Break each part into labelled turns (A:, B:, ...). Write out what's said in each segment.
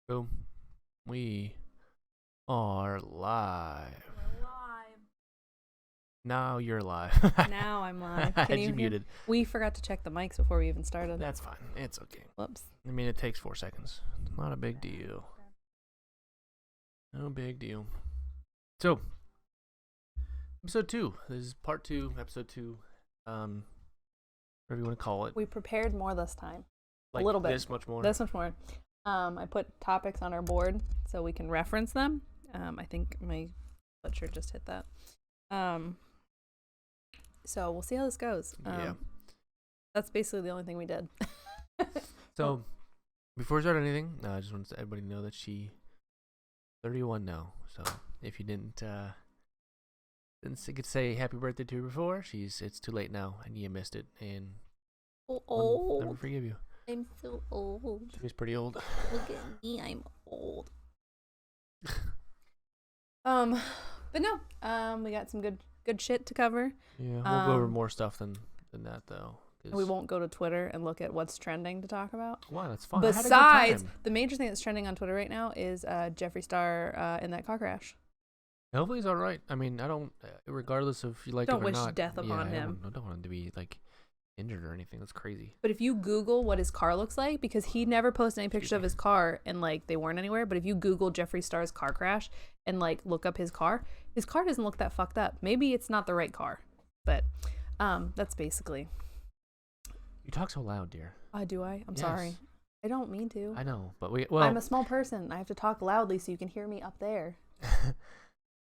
A: Boom. We are live.
B: We're live.
A: Now you're live.
B: Now I'm live.
A: I had
B: Can
A: you
B: hear?
A: muted.
B: We forgot to check the mics before we even started.
A: That's fine. It's okay.
B: Whoops.
A: I mean, it takes 4 seconds. It's not a big deal. No big deal. So, episode 2. This is part 2, episode 2. Whatever you want to call it.
B: We prepared more this time.
A: Like
B: a little bit.
A: This much more.
B: This much more. I put topics on our board so we can reference them. I think my sweatshirt just hit that. So we'll see how this goes.
A: Yeah.
B: That's basically the only thing we did.
A: So, before we start anything, I just want to let everybody know that she's 31 now. So, if you didn't get to say happy birthday to her before, it's too late now, and you missed it, and I'll never forgive you.
B: I'm so old.
A: She's pretty old.
B: Look at me, I'm old. But no, we got some good shit to cover.
A: Yeah, we'll go over more stuff than that though.
B: We won't go to Twitter and look at what's trending to talk about.
A: Wow, that's fun.
B: Besides, the major thing that's trending on Twitter right now is Jeffree Star in that car crash.
A: Hopefully he's all right. I mean, I don't, regardless of if you like
B: Don't
A: it or
B: wish
A: not.
B: death upon him.
A: I don't want him to be like injured or anything. That's crazy.
B: But if you Google what his car looks like, because he never posted any pictures of his car and like they weren't anywhere, but if you Google Jeffree Star's car crash and like look up his car doesn't look that fucked up. Maybe it's not the right car, but that's basically.
A: You talk so loud, dear.
B: Do I? I'm
A: Yes.
B: sorry. I don't mean to.
A: I know, but
B: I'm a small person. I have to talk loudly so you can hear me up there.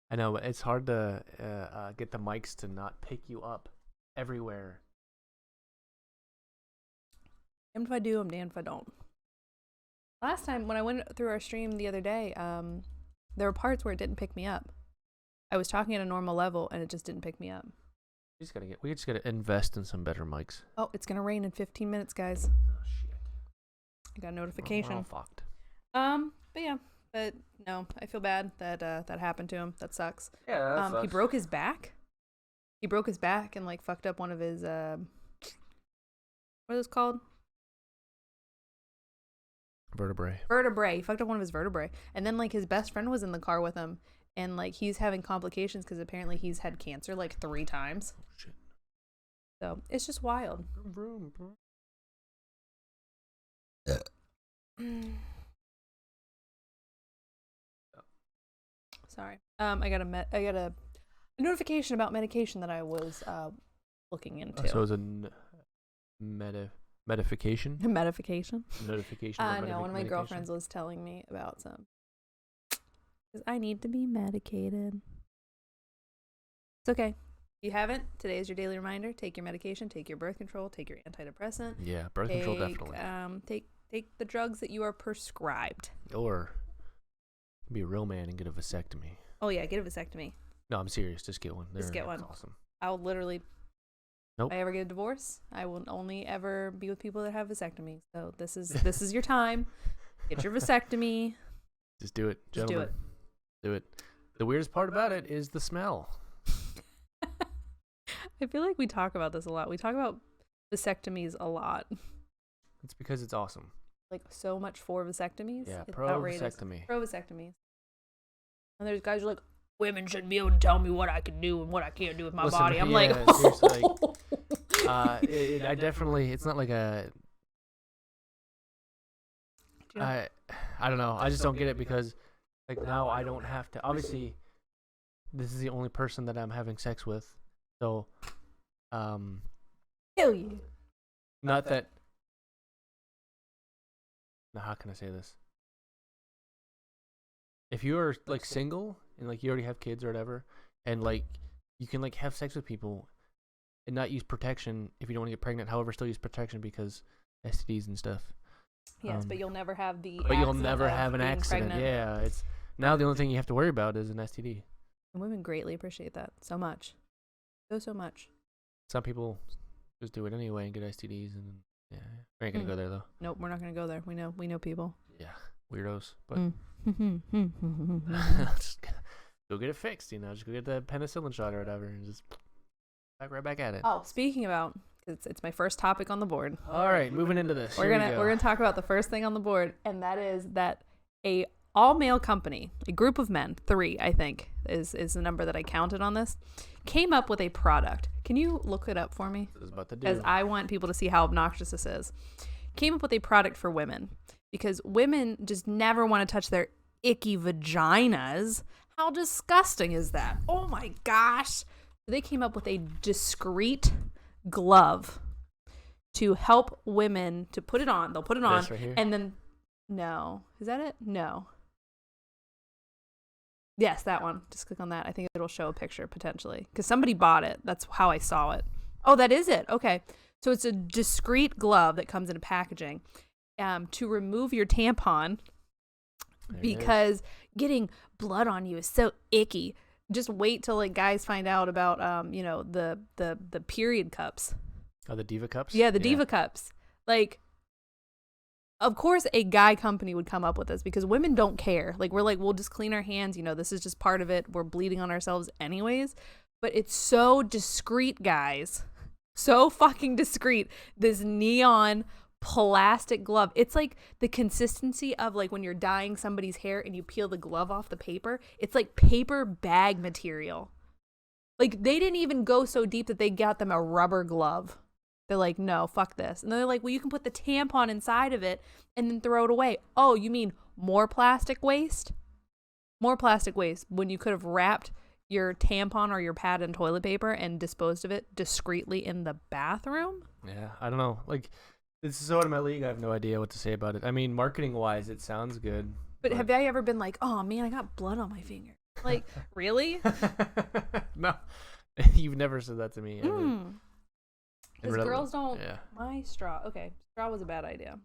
A: I know, but it's hard to get the mics to not pick you up everywhere.
B: Damned if I do, I'm damned if I don't. Last time when I went through our stream the other day, there were parts where it didn't pick me up. I was talking at a normal level and it just didn't pick me up.
A: We just gotta invest in some better mics.
B: Oh, it's gonna rain in 15 minutes, guys.
A: Oh shit!
B: I got a notification.
A: We're all fucked.
B: But no, I feel bad that that happened to him. That sucks.
A: Yeah, that sucks.
B: He broke his back. He broke his back and like fucked up one of his what is this called? Vertebrae. He fucked up one of his vertebrae. And then like his best friend was in the car with him and like he's having complications because apparently he's had cancer like 3 times.
A: Oh, shit.
B: So it's just wild. Sorry. I got a notification about medication that I was looking into.
A: So it's a medification?
B: Medication?
A: Notification?
B: No, one of my girlfriends was telling me about some. Because I need to be medicated. Take It's okay. If you haven't, today is your daily reminder. Take your medication, take your birth control, take your antidepressant.
A: Yeah, birth control definitely.
B: Take the drugs that you are prescribed.
A: Or be a real man and get a vasectomy.
B: Oh yeah, get a vasectomy.
A: No, I'm serious. Just get one.
B: Just get one.
A: Awesome.
B: I'll literally.
A: Nope.
B: If I ever get a divorce, I will only ever be with people that have vasectomies. So this is your time. Get your vasectomy.
A: Just do it,
B: Just
A: gentlemen. Do it. The weirdest part about it is the smell.
B: I feel like we talk about this a lot. We talk about vasectomies a lot.
A: It's because it's awesome.
B: Like so much for vasectomies.
A: Yeah,
B: it's
A: pro
B: outrageous.
A: vasectomy.
B: Pro vasectomies. And there's guys who are like, women shouldn't be able to tell me what I can do and what I can't do with my body. I'm like,
A: seriously, I definitely. It's not like a. I don't know. I just don't get it because, like now I don't have to. Obviously, this is the only person that I'm having sex with, so,
B: Hell yeah.
A: not that. Now, how can I say this? If you're like single and like you already have kids or whatever, and like you can like have sex with people and not use protection if you don't want to get pregnant, however, still use protection because STDs and stuff.
B: Yes, but you'll never have the.
A: But you'll never have an
B: being
A: accident.
B: pregnant.
A: Yeah, it's now the only thing you have to worry about is an STD.
B: And women greatly appreciate that so much, so much.
A: Some people just do it anyway and get STDs, and yeah, we ain't gonna go there though.
B: Nope, we're not gonna go there. We know people.
A: Yeah, weirdos. But
B: Mm.
A: just go get it fixed. Just go get the penicillin shot or whatever, and just right back at it.
B: Oh, speaking about, it's my first topic on the board.
A: All right, moving into this.
B: We're gonna talk about the first thing on the board, and that is that a all-male company, a group of men, 3, I think, is the number that I counted on this, came up with a product. Can you look it up for me?
A: This is about to do.
B: Because I want people to see how obnoxious this is. Came up with a product for women because women just never want to touch their icky vaginas. How disgusting is that? Oh my gosh. They came up with a discreet glove to help women to put it on. They'll put it on
A: This right here?
B: and then no. Is that it? No. Yes, that one. Just click on that. I think it'll show a picture potentially because somebody bought it. That's how I saw it. Oh, that is it. Okay. So it's a discreet glove that comes in a packaging to remove your tampon because getting blood on you is so icky. Just wait till like guys find out about the period cups.
A: Oh, the Diva cups?
B: Yeah, the Diva cups. Like, of course a guy company would come up with this because women don't care. Like, we're like, we'll just clean our hands. This is just part of it. We're bleeding on ourselves anyways. But it's so discreet, guys. So fucking discreet. This neon plastic glove. It's like the consistency of like when you're dyeing somebody's hair and you peel the glove off the paper. It's like paper bag material. Like, they didn't even go so deep that they got them a rubber glove. They're like, no, fuck this. And they're like, well, you can put the tampon inside of it and then throw it away. Oh, you mean more plastic waste? More plastic waste when you could have wrapped your tampon or your pad in toilet paper and disposed of it discreetly in the bathroom?
A: Yeah, I don't know. Like, this is so out of my league. I have no idea what to say about it. I mean, marketing-wise, it sounds good.
B: But have I ever been like, oh, man, I got blood on my finger? Like, really?
A: No. You've never said that to me ever.
B: Because girls don't. Yeah. My straw. Okay, straw was a bad idea.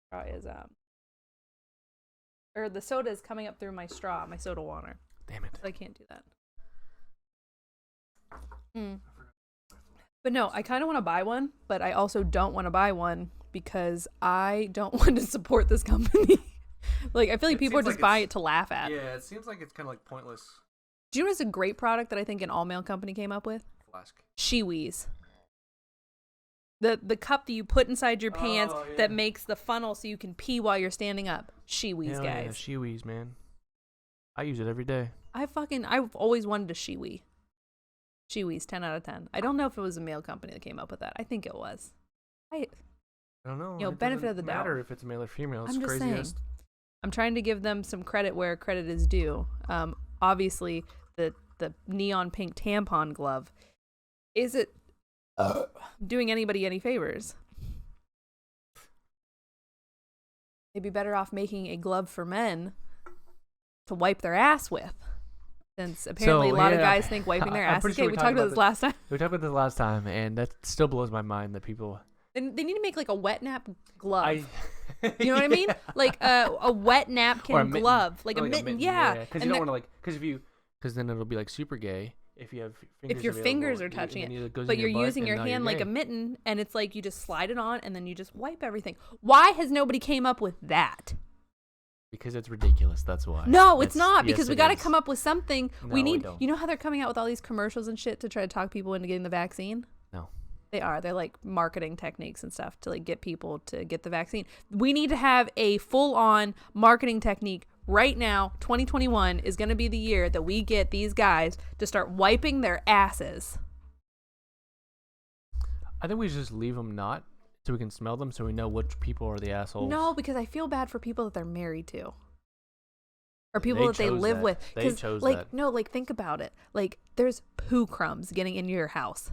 B: Straw is or the soda is coming up through my straw, my soda water.
A: Damn it!
B: So I can't do that. But no, I kind of want to buy one, but I also don't want to buy one because I don't want to support this company. Like, I feel like people are just buying it to laugh at.
A: Yeah, it seems like it's kind of like pointless.
B: Do you know what's a great product that I think an all-male company came up with?
A: Flask.
B: Shiwis. The cup that you put inside your pants that makes the funnel so you can pee while you're standing up. Shiwis, guys.
A: Yeah, Shiwis, man. I use it every day.
B: I've always wanted a Shiwi. Shiwis, 10 out of 10. I don't know if it was a male company that came up with that. I think it was. I
A: don't know.
B: It benefit of the doubt.
A: Matter if it's male or female. It's
B: I'm just
A: crazy.
B: saying. I'm trying to give them some credit where credit is due. Obviously, the neon pink tampon glove. Is it doing anybody any favors? They'd be better off making a glove for men to wipe their ass with. Since apparently a lot of guys think wiping their ass is gay. We talked about this last time.
A: We talked about this last time, and that still blows my mind that people...
B: They need to make like a wet nap glove. You know what I mean? Like a wet napkin glove. Like a mitten. Yeah.
A: Because you don't want to like... Because then it'll be like super gay if you have fingers.
B: If your fingers are touching it. But you're using your hand like a mitten, and it's like you just slide it on, and then you just wipe everything. Why has nobody came up with that?
A: Because it's ridiculous. That's why.
B: No, it's not. Because we got to come up with something.
A: No,
B: we need. You know how they're coming out with all these commercials and shit to try to talk people into getting the vaccine?
A: No.
B: They are. They're like marketing techniques and stuff to like get people to get the vaccine. We need to have a full-on marketing technique right now. 2021 is going to be the year that we get these guys to start wiping their asses.
A: I think we should just leave them not so we can smell them so we know which people are the assholes.
B: No, because I feel bad for people that they're married to. Or people that they live with.
A: They chose
B: like,
A: that.
B: No, like think about it. Like there's poo crumbs getting into your house.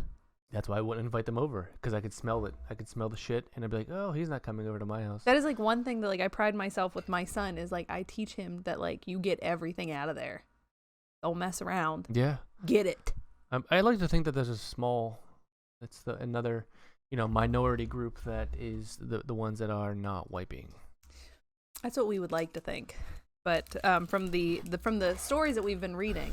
A: That's why I wouldn't invite them over, because I could smell it. I could smell the shit, and I'd be like, oh, he's not coming over to my house.
B: That is like one thing that like I pride myself with my son is like I teach him that like you get everything out of there. Don't mess around.
A: Yeah.
B: Get it.
A: I like to think that there's another, minority group that is the ones that are not wiping.
B: That's what we would like to think, but from the stories that we've been reading,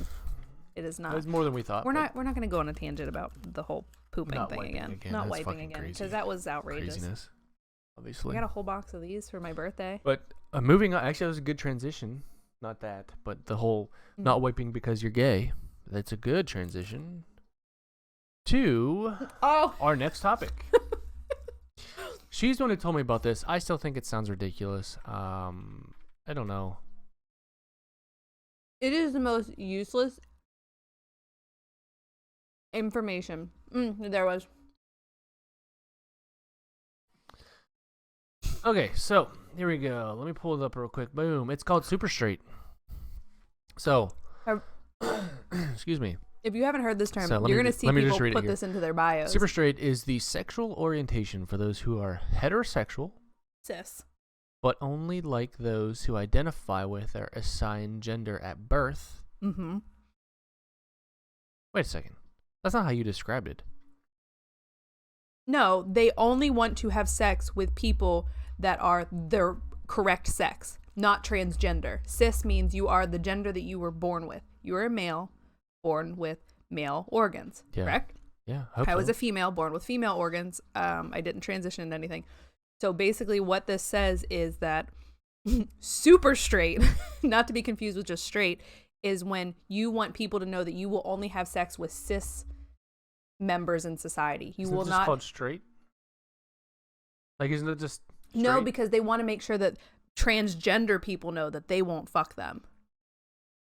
B: it is not.
A: It's more than we thought.
B: We're not going to go on a tangent about the whole pooping thing again. Not
A: That's
B: wiping again, because that was outrageous.
A: Craziness, obviously.
B: I got a whole box of these for my birthday.
A: But moving on, actually, that was a good transition. Not that, but the whole not wiping because you're gay. That's a good transition to our next topic. She's the one who told me about this. I still think it sounds ridiculous. I don't know.
B: It is the most useless information. There was.
A: Okay, so here we go. Let me pull it up real quick. Boom. It's called Super Straight. So, excuse me.
B: If you haven't heard this term,
A: So
B: you're going to see people put
A: here.
B: this into their bios.
A: Super straight is the sexual orientation for those who are heterosexual,
B: Cis.
A: but only like those who identify with their assigned gender at birth.
B: Mm-hmm.
A: Wait a second. That's not how you described it.
B: No, they only want to have sex with people that are their correct sex, not transgender. Cis means you are the gender that you were born with. You are a male born with male organs, correct?
A: Yeah,
B: I was a female born with female organs. I didn't transition into anything. So basically what this says is that super straight, not to be confused with just straight, is when you want people to know that you will only have sex with cis members in society. You will not
A: called straight? Like, isn't it just straight?
B: No, because they want to make sure that transgender people know that they won't fuck them.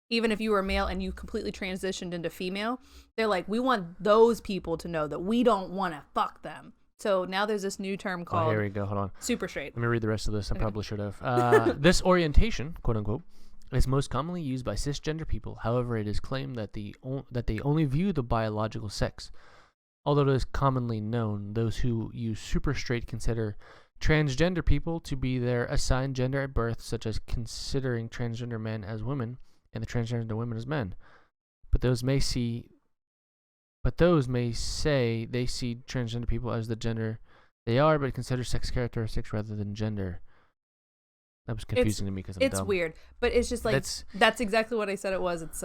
B: Even if you were male and you completely transitioned into female, they're like, we want those people to know that we don't want to fuck them. So now there's this new term called
A: here we go. Hold on.
B: super straight.
A: Let me read the rest of this. I probably should have. This orientation, quote unquote, is most commonly used by cisgender people. However, it is claimed that they only view the biological sex. Although it is commonly known, those who use super straight consider transgender people to be their assigned gender at birth, such as considering transgender men as women and the transgender women as men. But those may say they see transgender people as the gender they are, but consider sex characteristics rather than gender. That was confusing to me because I'm dumb.
B: It's weird, but it's just like that's exactly what I said it was. It's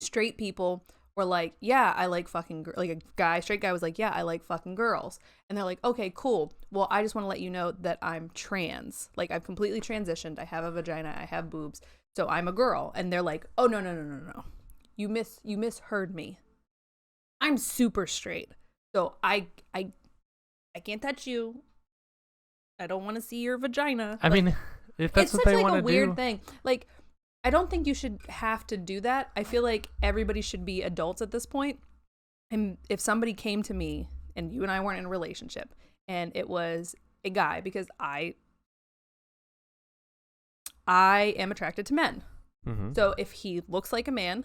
B: straight people were like, yeah, I like fucking like a straight guy was like, yeah, I like fucking girls, and they're like, okay, cool. Well, I just want to let you know that I'm trans. Like, I've completely transitioned. I have a vagina. I have boobs. So I'm a girl. And they're like, oh, no. You misheard me. I'm super straight. So I can't touch you. I don't want to see your vagina.
A: I mean, if that's what they want to do. It's such like a weird
B: thing. Like, I don't think you should have to do that. I feel like everybody should be adults at this point. And if somebody came to me and you and I weren't in a relationship and it was a guy, because I am attracted to men. Mm-hmm. So if he looks like a man,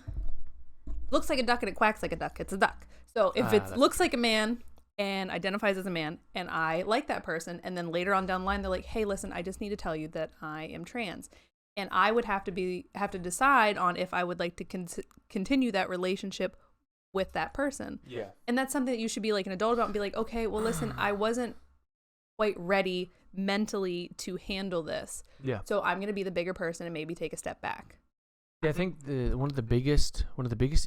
B: looks like a duck and it quacks like a duck, it's a duck. So if it looks like a man and identifies as a man and I like that person, and then later on down the line they're like, hey, listen, I just need to tell you that I am trans. And I would have to decide on if I would like to continue that relationship with that person. Yeah. And that's something that you should be like an adult about and be like, okay, well, listen, I wasn't quite ready mentally to handle this. Yeah. So I'm going to be the bigger person and maybe take a step back.
A: Yeah, I think one of the biggest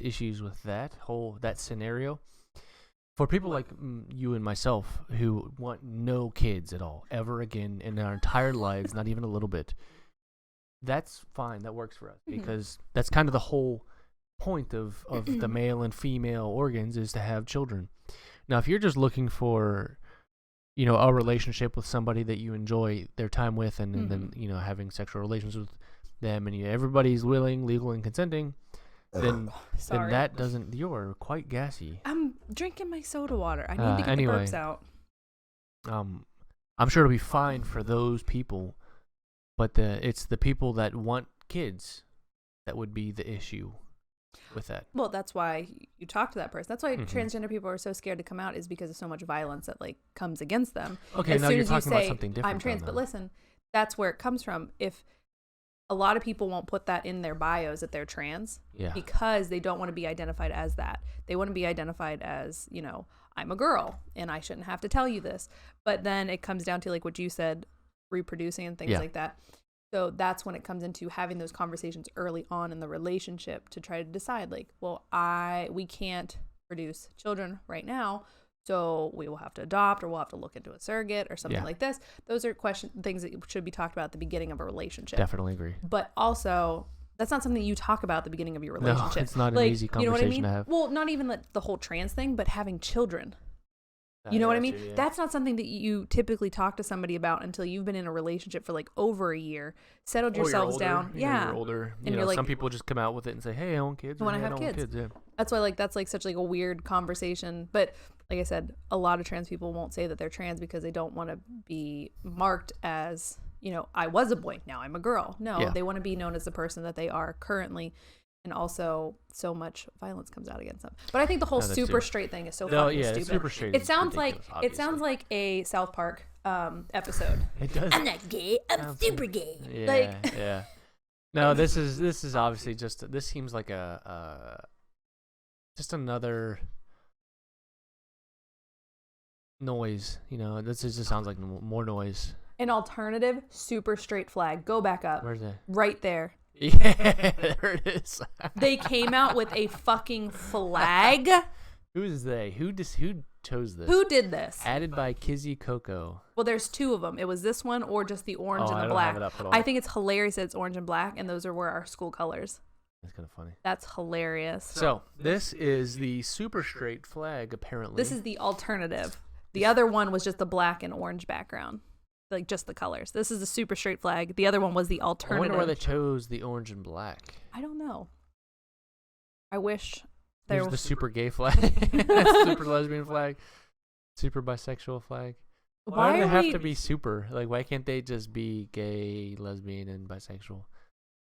A: issues with that scenario for people like you and myself who want no kids at all ever again in our entire lives, not even a little bit. That's fine. That works for us because that's kind of the whole point of the male and female organs is to have children. Now, if you're just looking for, a relationship with somebody that you enjoy their time with and then, having sexual relations with them and everybody's willing, legal, and consenting, then that doesn't, you're quite gassy.
B: I'm drinking my soda water. I need to get the burps out.
A: I'm sure it'll be fine for those people. But it's the people that want kids that would be the issue with that.
B: Well, that's why you talk to that person. That's why transgender people are so scared to come out, is because of so much violence that comes against them.
A: Okay, now you're talking about something different.
B: I'm trans, but listen, that's where it comes from. If a lot of people won't put that in their bios that they're trans, because they don't want to be identified as that. They want to be identified as, I'm a girl and I shouldn't have to tell you this. But then it comes down to like what you said, reproducing and things like that. So that's when it comes into having those conversations early on in the relationship to try to decide we can't produce children right now, so we will have to adopt, or we'll have to look into a surrogate or something like this. Those are things that should be talked about at the beginning of a relationship.
A: Definitely agree.
B: But also, that's not something you talk about at the beginning of your relationship.
A: No, it's not an easy conversation to have.
B: Well, not even the whole trans thing, but having children. You know what I
A: got
B: mean?
A: you, yeah.
B: That's not something that you typically talk to somebody about until you've been in a relationship for like over a year, settled
A: Or you're
B: yourselves
A: older,
B: down.
A: you know,
B: Yeah.
A: you're older.
B: And you're
A: Some
B: like-
A: people just come out with it and say, "Hey, I want kids."
B: I wanna
A: "Hey,
B: have
A: don't want
B: kids."
A: Yeah.
B: That's why like that's like such like a weird conversation. But like I said, a lot of trans people won't say that they're trans because they don't want to be marked as, you know, I was a boy, now I'm a girl. No,
A: Yeah.
B: they want to be known as the person that they are currently. And also, so much violence comes out against them. But I think the whole
A: No, that's
B: super
A: true.
B: straight thing is so
A: No,
B: fucking
A: yeah,
B: stupid.
A: super straight.
B: It
A: is
B: sounds
A: ridiculous,
B: like it sounds like a South Park episode.
A: It does.
B: I'm not gay. I'm super gay.
A: Yeah,
B: Like,
A: yeah. No, this is obviously just. This seems like a just another noise. You know, this just sounds like more noise.
B: an alternative super straight flag. Go back up.
A: Where's it?
B: Right there.
A: Yeah, there it is.
B: They came out with a fucking flag.
A: Who is they? Who chose this?
B: Who did this?
A: Added by Kizzy Coco.
B: Well, there's two of them. It was this one or just the orange
A: Oh,
B: and
A: I
B: the
A: don't
B: black.
A: have it up at all.
B: I think it's hilarious that it's orange and black, and those were our school colors.
A: That's kind of funny.
B: That's hilarious.
A: So this is the super straight flag, apparently.
B: This is the alternative. The other one was just the black and orange background, like just the colors. This is the super straight flag. The other one was the
A: I
B: alternative.
A: wonder why they chose the orange and black.
B: I don't know. I wish
A: There's
B: there
A: the
B: was.
A: super gay flag, super lesbian flag, super bisexual flag. Why do they
B: are
A: have
B: we-
A: to be super? Like, why can't they just be gay, lesbian, and bisexual?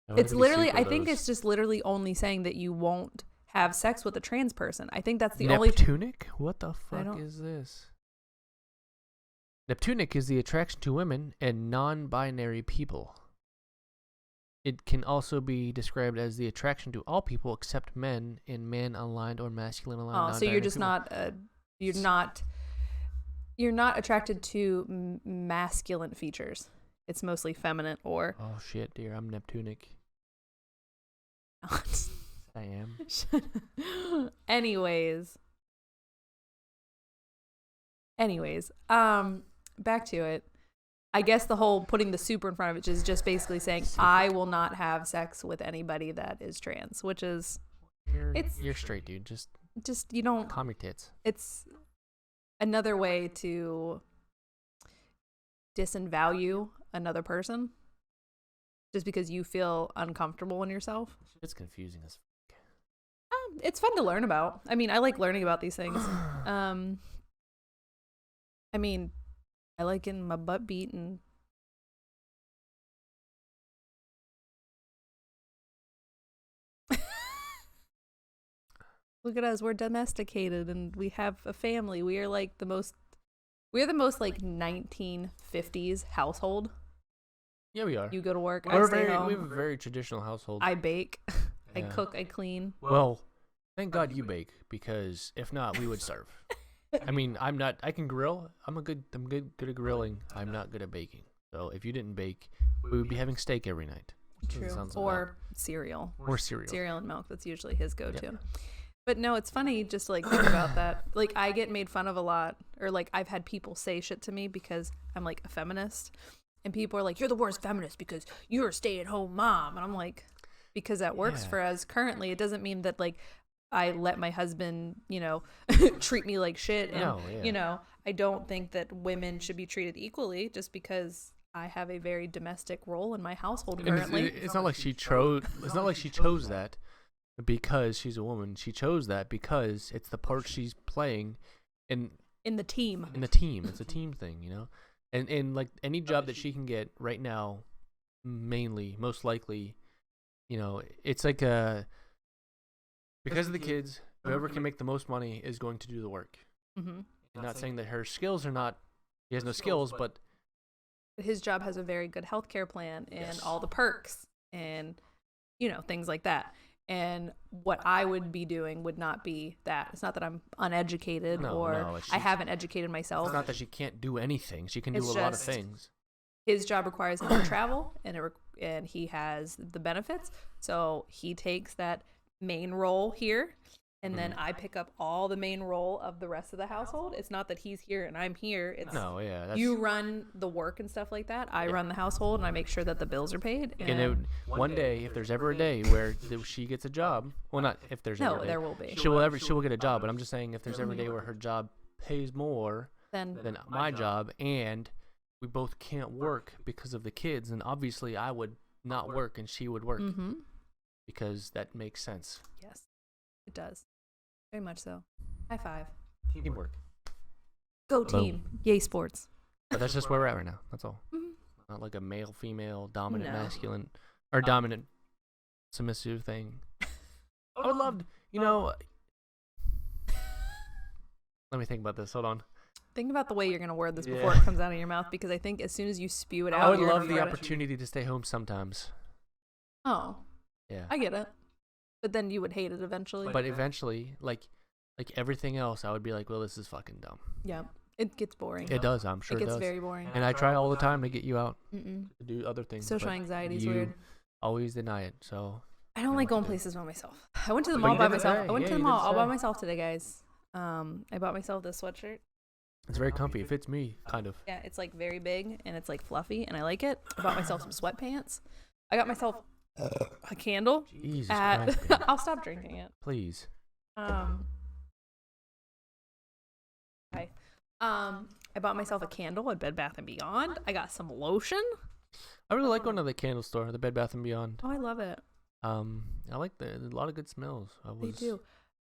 A: Why would
B: It's
A: they be
B: literally.
A: super
B: I think
A: those?
B: it's just literally only saying that you won't have sex with a trans person. I think that's the only.
A: Neptunic? What the fuck
B: don't-
A: is this? Neptunic is the attraction to women and non-binary people. It can also be described as the attraction to all people except men in man-aligned or masculine-aligned.
B: Oh, so you're
A: non-binary
B: just
A: people.
B: not. You're not attracted to masculine features. It's mostly feminine or.
A: Oh shit, dear! I'm Neptunic. I am.
B: Anyways, back to it. I guess the whole putting the super in front of it is just basically saying I will not have sex with anybody that is trans, which is
A: You're straight, dude. Just
B: you don't.
A: calm your tits.
B: It's another way to disvalue another person just because you feel uncomfortable in yourself.
A: It's confusing as.
B: It's fun to learn about. I mean, I like learning about these things. I mean, I like getting my butt beat and look at us. We're domesticated and we have a family. We are like the most like 1950s household.
A: Yeah, we are.
B: You go to work,
A: We're
B: I stay home.
A: we have a very traditional household.
B: I bake, I
A: Yeah.
B: cook, I clean.
A: Well, thank God you bake, because if not, we would starve. I mean, I can grill. I'm good at grilling. I'm not good at baking. So if you didn't bake, we would be having steak every night. That's what it
B: True.
A: sounds like.
B: Or cereal.
A: Or cereal.
B: Cereal and milk. That's usually his go-to.
A: Yeah.
B: But no, it's funny just to like think about that. Like I get made fun of a lot, or like I've had people say shit to me because I'm like a feminist, and people are like, "You're the worst feminist because you're a stay-at-home mom," and I'm like, because that works
A: Yeah.
B: for us currently. It doesn't mean that like I let my husband, you know, treat me like shit, and
A: No, yeah.
B: you know, I don't think that women should be treated equally just because I have a very domestic role in my household
A: And
B: currently.
A: it's not like she chose. It's not like she chose that because she's a woman. She chose that because it's the part she's playing in
B: in the team.
A: the team. It's a team thing, you know. And like any job that she can get right now, most likely, you know, it's like because of the kids, whoever can make the most money is going to do the work.
B: Mm-hmm.
A: I'm not saying that her skills are not. She has no skills, but
B: His job has a very good healthcare plan and
A: Yes.
B: all the perks and, you know, things like that. And what I would be doing would not be that. It's not that I'm uneducated
A: No,
B: or
A: no,
B: I haven't educated myself.
A: it's not that she can't do anything. She can do
B: It's
A: a lot of
B: just-
A: things.
B: His job requires him to travel, and he has the benefits. So he takes that main role here, and then I pick up all the main role of the rest of the household. It's not that he's here and I'm here. It's
A: No, yeah, that's
B: you run the work and stuff like that. I run the household and I make sure that the bills are paid.
A: And one day, if there's ever a day where she gets a job, well, not if there's ever
B: No,
A: a day.
B: there will be.
A: She will get a job, but I'm just saying if there's ever a day where her job pays more
B: Then
A: than my job, and we both can't work because of the kids, and obviously I would not work and she would work because that makes sense.
B: yes, it does. Very much so. High five.
A: Teamwork.
B: Go team. Yay sports.
A: But that's just where we're at right now. That's all. Not like a male, female, dominant, masculine, or dominant, submissive thing. I would love, let me think about this. Hold on.
B: Think about the way you're going to word this before it comes out of your mouth, because I think as soon as you spew it out,
A: I would
B: you're
A: love
B: gonna
A: the
B: regret it.
A: opportunity to stay home sometimes.
B: Oh,
A: Yeah.
B: I get it. But then you would hate it eventually.
A: But eventually, like everything else, I would be like, well, this is fucking dumb.
B: Yeah, it gets boring.
A: It does. I'm sure
B: It
A: it
B: gets
A: does.
B: very boring.
A: And I try all the time to get you out to do other things.
B: Social
A: but
B: anxiety is
A: you
B: weird.
A: always deny it. So
B: I don't like going places by myself. I went to the
A: But
B: mall
A: you
B: by
A: did
B: myself.
A: today.
B: I went
A: Yeah,
B: to the
A: you
B: mall
A: did
B: all by
A: today.
B: myself today, guys. I bought myself this sweatshirt.
A: it's very comfy. It fits me, kind of.
B: Yeah, it's like very big and it's like fluffy, and I like it. I bought myself some sweatpants. I got myself a candle
A: Jesus
B: at.
A: Christ, man.
B: I'll stop drinking it.
A: Please.
B: I bought myself a candle at Bed Bath & Beyond. I got some lotion.
A: I really like going to the candle store, the Bed Bath & Beyond.
B: Oh, I love it.
A: I like a lot of good smells.
B: They do.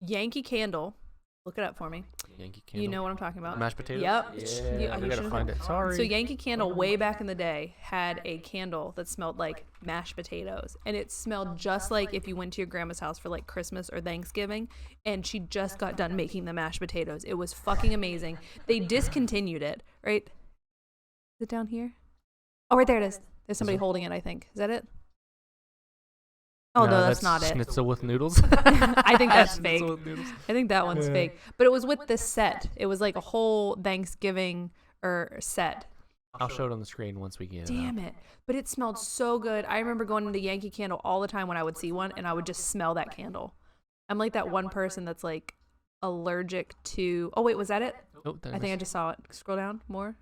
B: Yankee Candle. Look it up for me.
A: Yankee Candle.
B: You know what I'm talking about.
A: Mashed potatoes?
B: Yep.
A: Yeah,
B: You
A: we gotta
B: should've-
A: find it. Sorry.
B: So Yankee Candle, way back in the day, had a candle that smelled like mashed potatoes, and it smelled just like if you went to your grandma's house for like Christmas or Thanksgiving, and she just got done making the mashed potatoes. It was fucking amazing. They discontinued it, right? Is it down here? Oh, right there it is. There's somebody holding it, I think. Is that it? Oh, no, that's not it.
A: Schnitzel with noodles.
B: I think that's fake.
A: Schnitzel with noodles.
B: I think that one's fake. But it was with this set. It was like a whole Thanksgiving set.
A: I'll show it on the screen once we get it.
B: Damn it. But it smelled so good. I remember going into Yankee Candle all the time when I would see one, and I would just smell that candle. I'm like that one person that's like allergic to. Oh, wait, was that it?
A: Oh,
B: I think I just saw it. Scroll down more.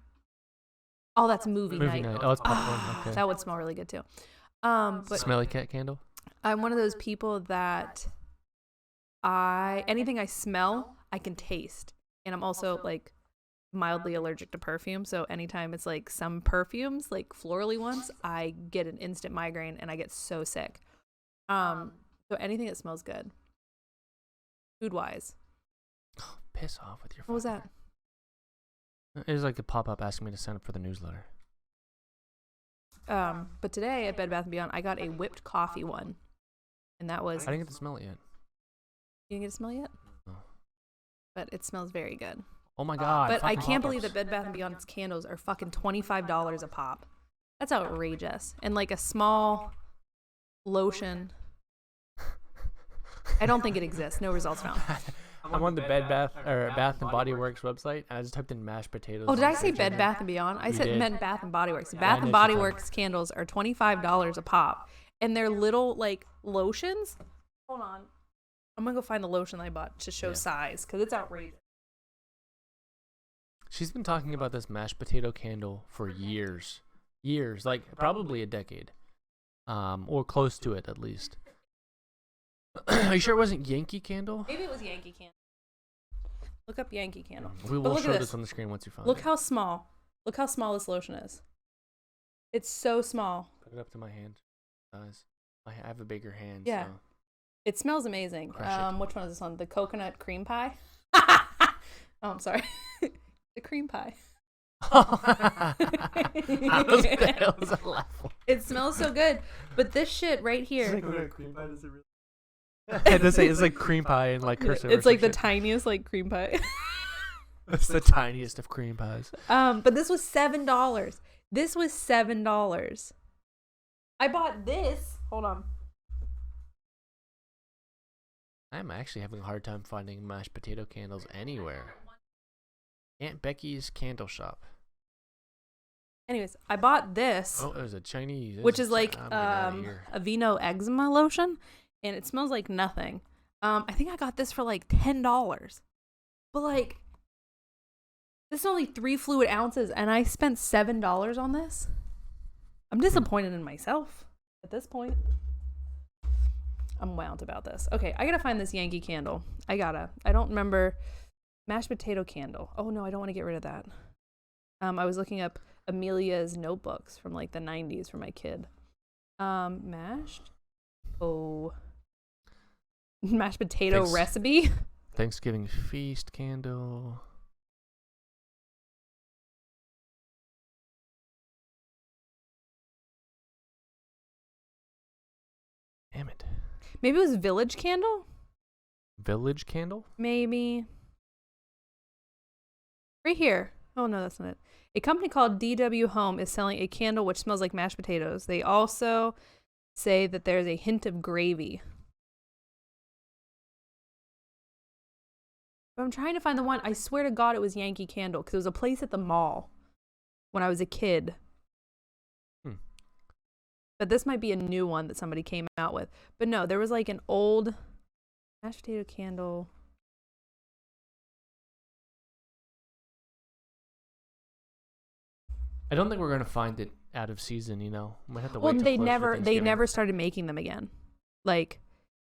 B: Oh, that's movie night.
A: Oh, it's popcorn. Okay.
B: That would smell really good too. But
A: Smelly cat candle.
B: I'm one of those people that anything I smell, I can taste. And I'm also like mildly allergic to perfume. So anytime it's like some perfumes, like florally ones, I get an instant migraine and I get so sick. So anything that smells good. Food wise.
A: Piss off with your
B: What was that?
A: It was like a pop-up asking me to sign up for the newsletter.
B: But today at Bed Bath & Beyond, I got a whipped coffee one. And that was...
A: I didn't get to smell it yet.
B: You didn't get to smell yet?
A: No.
B: But it smells very good.
A: Oh my god.
B: But I
A: fucking
B: can't believe
A: pop-ups.
B: that Bed Bath & Beyond's candles are fucking $25 a pop. That's outrageous. And like a small lotion. I don't think it exists. No results found.
A: I'm on the Bath and Body Works website, and I just typed in mashed potatoes.
B: Oh, did I say Bed Bath & Beyond? I said
A: did.
B: meant Bath & Body Works.
A: I
B: Bath
A: know
B: & Body
A: you did.
B: Works candles are $25 a pop. And they're little like lotions. Hold on. I'm going to go find the lotion I bought to show size because it's outrageous.
A: She's been talking about this mashed potato candle for years. Years, like probably a decade. Or close to it at least. Are you sure it wasn't Yankee Candle?
B: Maybe it was Yankee Candle. Look up Yankee Candle.
A: We
B: But
A: will
B: look at
A: show
B: this.
A: this on the screen once you find
B: Look
A: it.
B: how small. Look how small this lotion is. It's so small.
A: Put it up to my hand size. I have a bigger hand.
B: Yeah.
A: So.
B: It smells amazing.
A: Crush it.
B: Which one is this one? The coconut cream pie? Oh, I'm sorry. The cream pie.
A: What the hell was that laugh for?
B: It smells so good. But this shit right here.
A: It does say it's like cream pie and like cursive.
B: It's like the tiniest like cream pie.
A: It's the tiniest of cream pies.
B: But this was $7. This was $7. I bought this. Hold on.
A: I'm actually having a hard time finding mashed potato candles anywhere. Aunt Becky's Candle Shop.
B: Anyways, I bought this,
A: Oh, it was a Chinese.
B: which is like
A: I'm getting outta here.
B: Aveeno eczema lotion, and it smells like nothing. I think I got this for like $10. But like, this is only 3 fluid ounces, and I spent $7 on this. I'm disappointed in myself at this point. I'm wound about this. Okay, I gotta find this Yankee Candle. I don't remember Mashed potato candle. Oh no, I don't want to get rid of that. I was looking up Amelia's notebooks from like the 90s for my kid. Mashed potato recipe.
A: Thanksgiving feast candle. Damn it.
B: Maybe it was village candle?
A: Village candle?
B: Maybe. Right here. Oh no, that's not it. A company called DW Home is selling a candle which smells like mashed potatoes. They also say that there's a hint of gravy. But I'm trying to find the one. I swear to God it was Yankee Candle because it was a place at the mall when I was a kid. But this might be a new one that somebody came out with. But no, there was like an old mashed potato candle.
A: I don't think we're gonna find it out of season. You know, we might have to
B: Well,
A: wait.
B: they never started making them again. Like,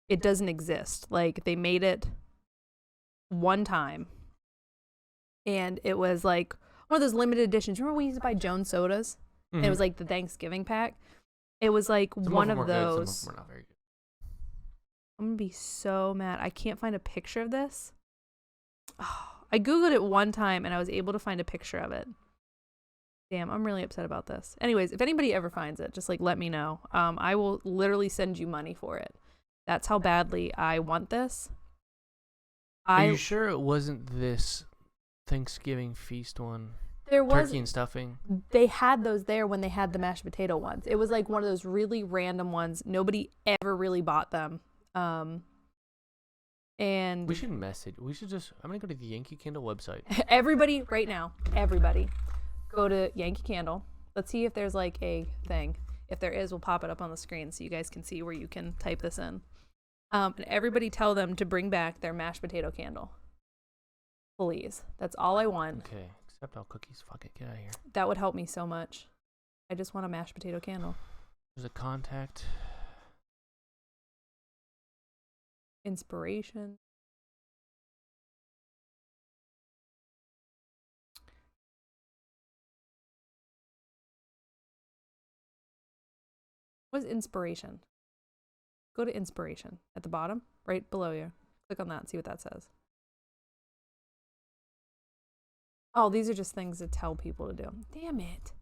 B: it doesn't exist. Like, they made it one time, and it was like one of those limited editions. Remember we used to buy Jones sodas?
A: Mm-hmm.
B: And it was like the Thanksgiving pack. It was like one of those.
A: Some of them were not very good.
B: I'm gonna be so mad. I can't find a picture of this. Oh, I googled it one time and I was able to find a picture of it. Damn, I'm really upset about this. Anyways, if anybody ever finds it, just like let me know. I will literally send you money for it. That's how badly I want this.
A: Are you sure it wasn't this Thanksgiving feast one?
B: There was
A: turkey and stuffing.
B: They had those there when they had the mashed potato ones. It was like one of those really random ones. Nobody ever really bought them. And
A: we should message. We should just. I'm gonna go to the Yankee Candle website.
B: Everybody, right now, everybody, go to Yankee Candle. Let's see if there's like a thing. If there is, we'll pop it up on the screen so you guys can see where you can type this in. And everybody tell them to bring back their mashed potato candle. Please. That's all I want.
A: Okay. Except all cookies. Fuck it. Get out of here.
B: That would help me so much. I just want a mashed potato candle.
A: There's a contact.
B: Inspiration. What's inspiration? Go to inspiration at the bottom, right below you. Click on that and see what that says. Oh, these are just things to tell people to do. Damn it.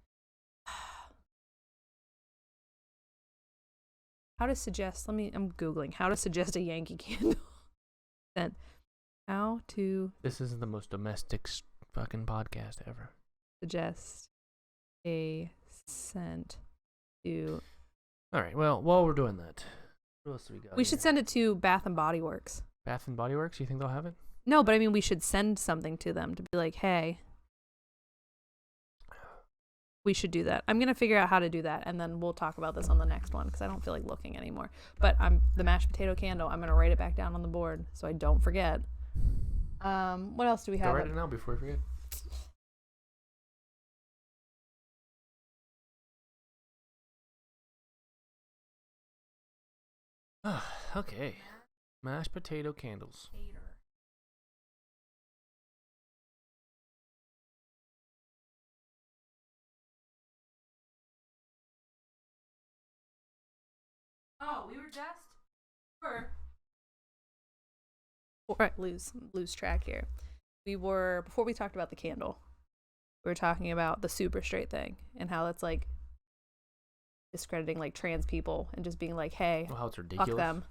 B: How to suggest, I'm Googling how to suggest a Yankee Candle. Then, how to.
A: This isn't the most domestic fucking podcast ever.
B: Suggest a scent to.
A: All right, well, while we're doing that, what else do we got?
B: We should send it to Bath and Body Works.
A: Bath and Body Works? You think they'll have it?
B: No, but I mean, we should send something to them to be like, hey, we should do that. I'm going to figure out how to do that, and then we'll talk about this on the next one because I don't feel like looking anymore. But the mashed potato candle, I'm going to write it back down on the board so I don't forget. What else do we have?
A: Go write it now before I forget. Okay. Mashed potato candles.
B: Oh, we were just. All right, lose track here. We were, before we talked about the candle, we were talking about the super straight thing and how that's like discrediting like trans people and just being like, hey,
A: how it's ridiculous.
B: Fuck them.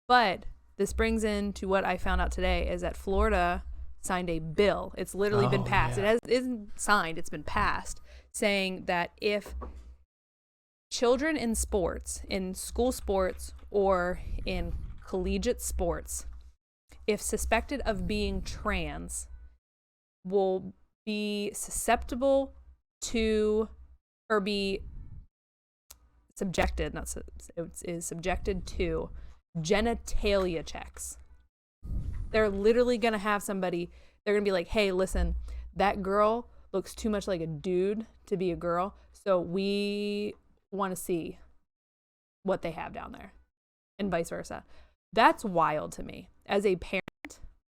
B: But this brings into what I found out today is that Florida signed a bill. It's literally been passed. Yeah. It isn't signed. It's been passed, saying that if children in sports, in school sports or in collegiate sports, if suspected of being trans, will be susceptible to or be subjected, is subjected to genitalia checks. They're literally going to have somebody, they're going to be like, hey, listen, that girl looks too much like a dude to be a girl, so we want to see what they have down there, and vice versa. That's wild to me. As a parent,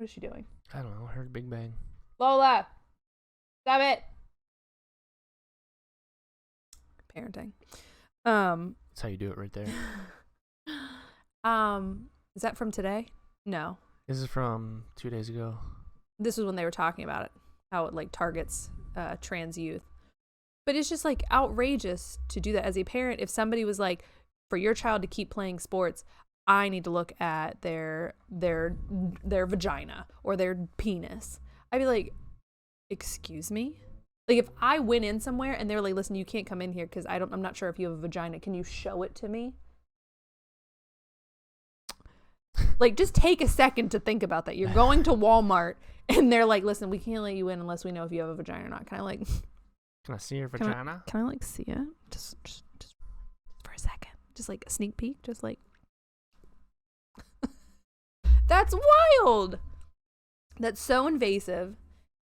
B: What is she doing?
A: I don't know. I heard Big Bang.
B: Lola, stop it. Parenting.
A: That's how you do it right there.
B: Is that from today? No.
A: This is from 2 days ago.
B: This was when they were talking about it, how it like targets trans youth. But it's just like outrageous to do that as a parent. If somebody was like, for your child to keep playing sports, I need to look at their vagina or their penis. I'd be like, excuse me? Like if I went in somewhere and they're like, listen, you can't come in here because I'm not sure if you have a vagina. Can you show it to me? Like, just take a second to think about that. You're going to Walmart and they're like, listen, we can't let you in unless we know if you have a vagina or not. Can
A: I see your vagina?
B: Can I like see it? Just for a second. Just like a sneak peek. Just like. That's wild. That's so invasive.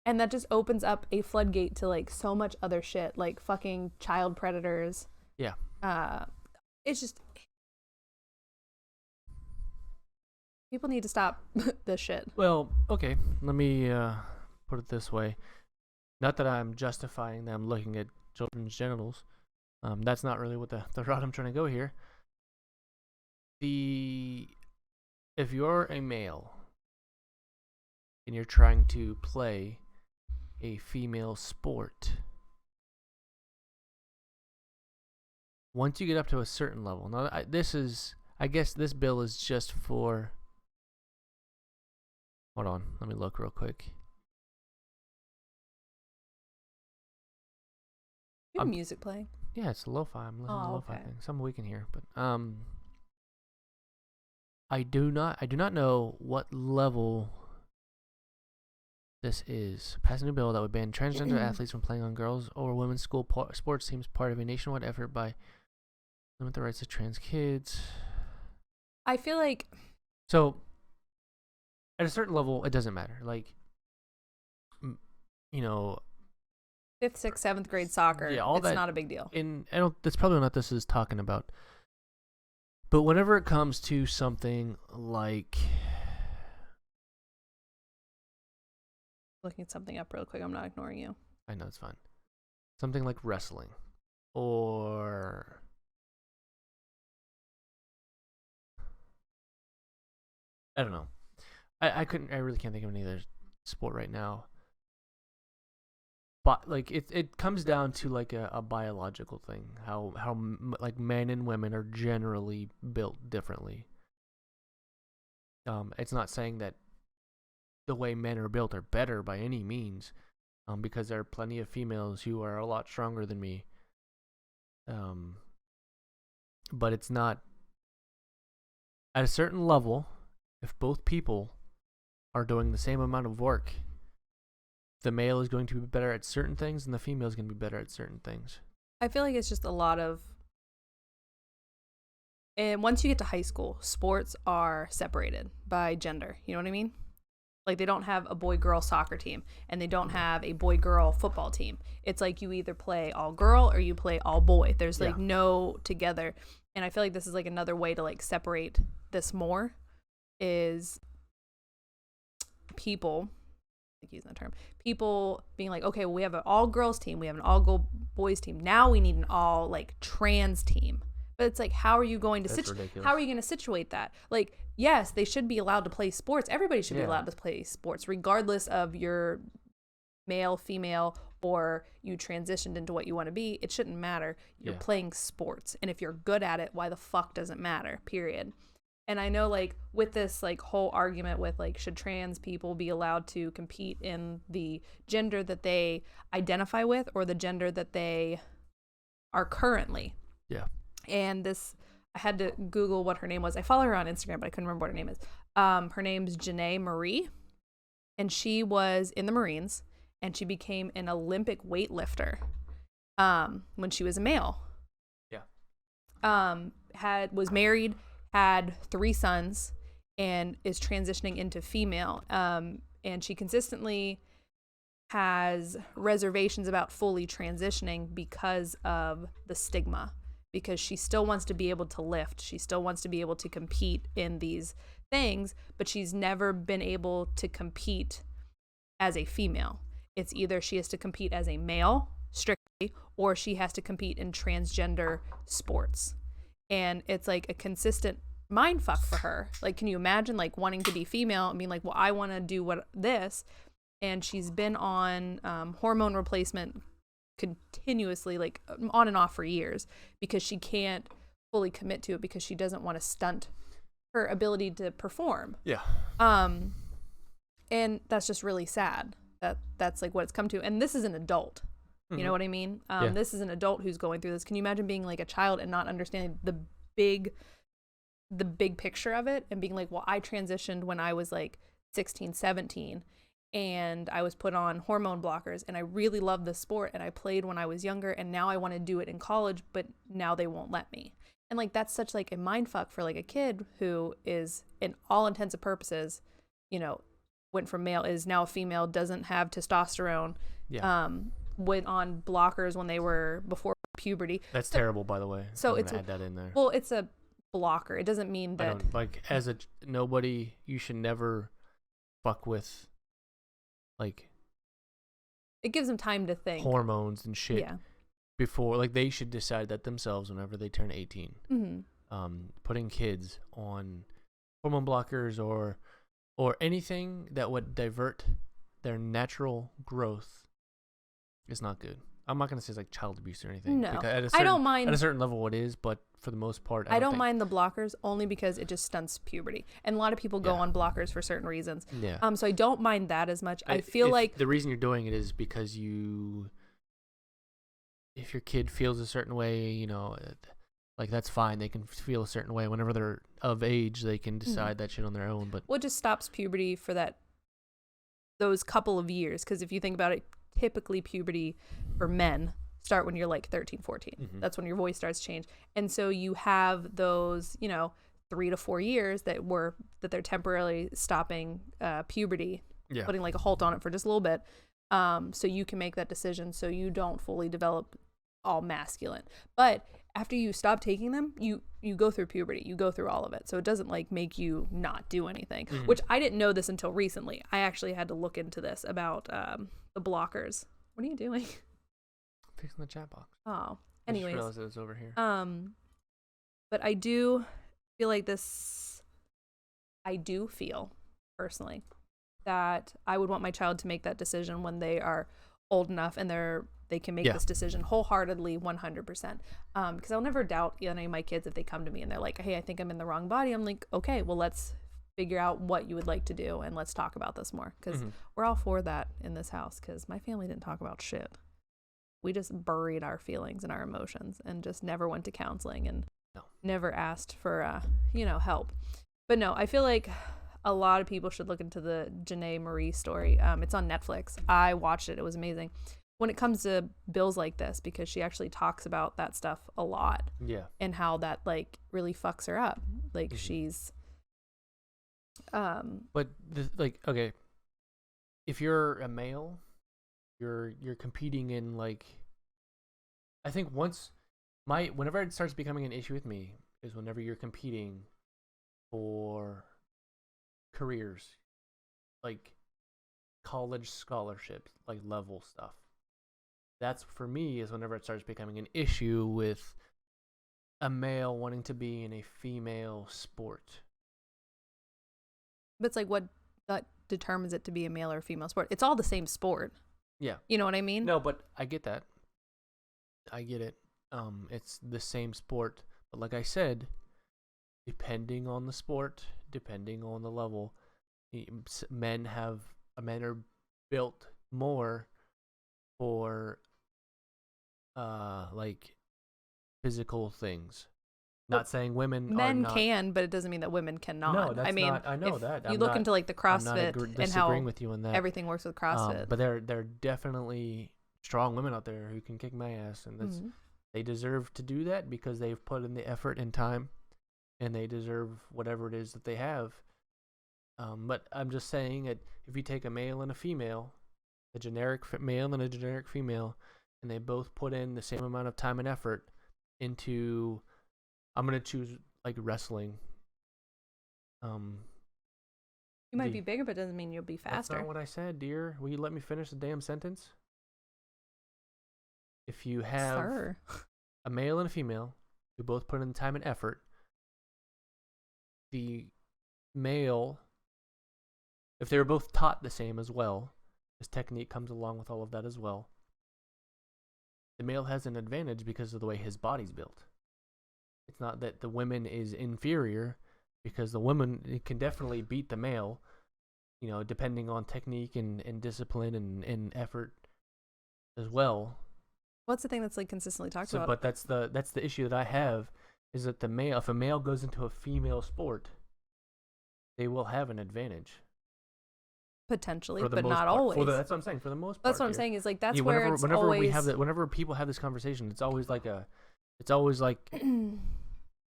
B: And that just opens up a floodgate to like so much other shit, like fucking child predators.
A: Yeah.
B: It's just. People need to stop this shit.
A: Well, okay. Let me put it this way. Not that I'm justifying them looking at children's genitals. That's not really what the route I'm trying to go here. If you're a male and you're trying to play a female sport, once you get up to a certain level, now I guess this bill is just for. Hold on, let me look real quick.
B: You have music playing?
A: Yeah, it's lo-fi. I'm listening to lo-fi things. Some we can hear, but I do not know what level this is. Passing a bill that would ban transgender athletes from playing on girls' or women's school sports teams, part of a nationwide effort by limit the rights of trans kids.
B: I feel like
A: so. At a certain level, it doesn't matter. Like, you know,
B: 5th, 6th, 7th grade soccer.
A: Yeah, all
B: it's
A: that,
B: not a big deal.
A: And that's probably not what this is talking about. But whenever it comes to something like,
B: looking at something up real quick. I'm not ignoring you.
A: I know it's fine. Something like wrestling, or I don't know. I really can't think of any other sport right now. But like it comes down to like a biological thing, how like men and women are generally built differently. It's not saying that the way men are built are better by any means, because there are plenty of females who are a lot stronger than me. But it's not at a certain level. If both people are doing the same amount of work, the male is going to be better at certain things and the female is going to be better at certain things.
B: I feel like it's just a lot of, and once you get to high school, sports are separated by gender. You know what I mean? Like they don't have a boy-girl soccer team and they don't have a boy-girl football team. It's like you either play all girl or you play all boy. There's like no together. And I feel like this is like another way to like separate this more, is people, like using that term, people being like, okay, well, we have an all girls team, we have an all boys team, now we need an all like trans team. But it's like, how are you going to situate that? Like, yes, they should be allowed to play sports. Everybody should be allowed to play sports, regardless of your male, female, or you transitioned into what you want to be. It shouldn't matter. You're playing sports, and if you're good at it, why the fuck does it matter? Period. And I know, like, with this, like, whole argument with, like, should trans people be allowed to compete in the gender that they identify with or the gender that they are currently?
A: Yeah.
B: And this, I had to Google what her name was. I follow her on Instagram, but I couldn't remember what her name is. Her name's Janae Marie, and she was in the Marines, and she became an Olympic weightlifter when she was a male. Yeah. Was married, had 3 sons, and is transitioning into female. And she consistently has reservations about fully transitioning because of the stigma, because she still wants to be able to lift. She still wants to be able to compete in these things, but she's never been able to compete as a female. It's either she has to compete as a male strictly, or she has to compete in transgender sports. And it's like a consistent mind fuck for her. Like, can you imagine like wanting to be female and being like, well, I want to do this. And she's been on hormone replacement continuously, like on and off for years, because she can't fully commit to it because she doesn't want to stunt her ability to perform.
A: Yeah.
B: And that's just really sad that's like what it's come to. And this is an adult. You know what I mean? This is an adult who's going through this. Can you imagine being like a child and not understanding the big picture of it and being like, well, I transitioned when I was like 16, 17 and I was put on hormone blockers and I really loved the sport and I played when I was younger and now I want to do it in college, but now they won't let me. And like that's such like a mind fuck for like a kid who is, in all intents and purposes, you know, went from male, is now a female, doesn't have testosterone, went on blockers when they were before puberty.
A: That's terrible, by the way.
B: So
A: I'm
B: it's
A: gonna add that in there.
B: Well, it's a blocker. It doesn't mean that
A: as a nobody, you should never fuck with like
B: it gives them time to think
A: hormones and shit before, like they should decide that themselves whenever they turn 18. Putting kids on hormone blockers or anything that would divert their natural growth is not good. I'm not going to say it's like child abuse or anything.
B: No,
A: I don't mind. At a certain level it is, but for the most part,
B: I don't mind the blockers only because it just stunts puberty. And a lot of people go on blockers for certain reasons.
A: Yeah.
B: So I don't mind that as much. I feel like
A: the reason you're doing it is because if your kid feels a certain way, you know, like that's fine. They can feel a certain way whenever they're of age. They can decide that shit on their own. But
B: it just stops puberty for those couple of years. Because if you think about it, typically puberty for men start when you're like 13, 14. That's when your voice starts to change. And so you have those, you know, 3 to 4 years that they're temporarily stopping puberty, putting like a halt on it for just a little bit. So you can make that decision so you don't fully develop all masculine. But after you stop taking them, you go through puberty, you go through all of it. So it doesn't like make you not do anything, which I didn't know this until recently. I actually had to look into this about the blockers. What are you doing?
A: Fixing the chat box.
B: Oh, anyways.
A: I just realized it was over here.
B: But I do feel like I do feel personally that I would want my child to make that decision when they are old enough and they can make this decision wholeheartedly 100%. Because I'll never doubt any of my kids if they come to me and they're like, hey, I think I'm in the wrong body. I'm like, okay, well, let's figure out what you would like to do and let's talk about this more. Because we're all for that in this house, because my family didn't talk about shit. We just buried our feelings and our emotions and just never went to counseling and never asked for, help. But no, I feel like a lot of people should look into the Janae Marie story. It's on Netflix. I watched it. It was amazing. When it comes to bills like this, because she actually talks about that stuff a lot. Yeah. And how that like really fucks her up. Like she's
A: but okay, if you're a male, you're competing in like, I think whenever it starts becoming an issue with me is whenever you're competing for careers, like college scholarships, like level stuff. That's for me is whenever it starts becoming an issue with a male wanting to be in a female sport.
B: But it's like what that determines it to be a male or female sport. It's all the same sport.
A: Yeah.
B: You know what I mean?
A: No, but I get that. I get it. It's the same sport. But like I said, depending on the sport, depending on the level, men are built more for like physical things. Not saying women
B: men
A: are not.
B: Can, but it doesn't mean that women cannot.
A: No, that's
B: I mean,
A: not, I know that.
B: You look into like the CrossFit and how
A: with you on that.
B: Everything works with CrossFit.
A: But there are definitely strong women out there who can kick my ass, and they deserve to do that because they've put in the effort and time, and they deserve whatever it is that they have. But I'm just saying that if you take a male and a female, a generic male and a generic female, and they both put in the same amount of time and effort, into, I'm gonna choose like wrestling.
B: You might be bigger, but it doesn't mean you'll be faster.
A: That's not what I said, dear. Will you let me finish the damn sentence? If you have a male and a female who both put in time and effort, the male, if they were both taught the same as well, this technique comes along with all of that as well, the male has an advantage because of the way his body's built. It's not that the woman is inferior, because the woman can definitely beat the male, you know, depending on technique and discipline and effort as well.
B: What's the thing that's like consistently talked about?
A: But that's the issue that I have, is that the male, if a male goes into a female sport, they will have an advantage.
B: Potentially, but not always.
A: That's what I'm saying. For the most part,
B: that's what I'm saying. Is like that's where it's always.
A: Whenever people have this conversation, it's always like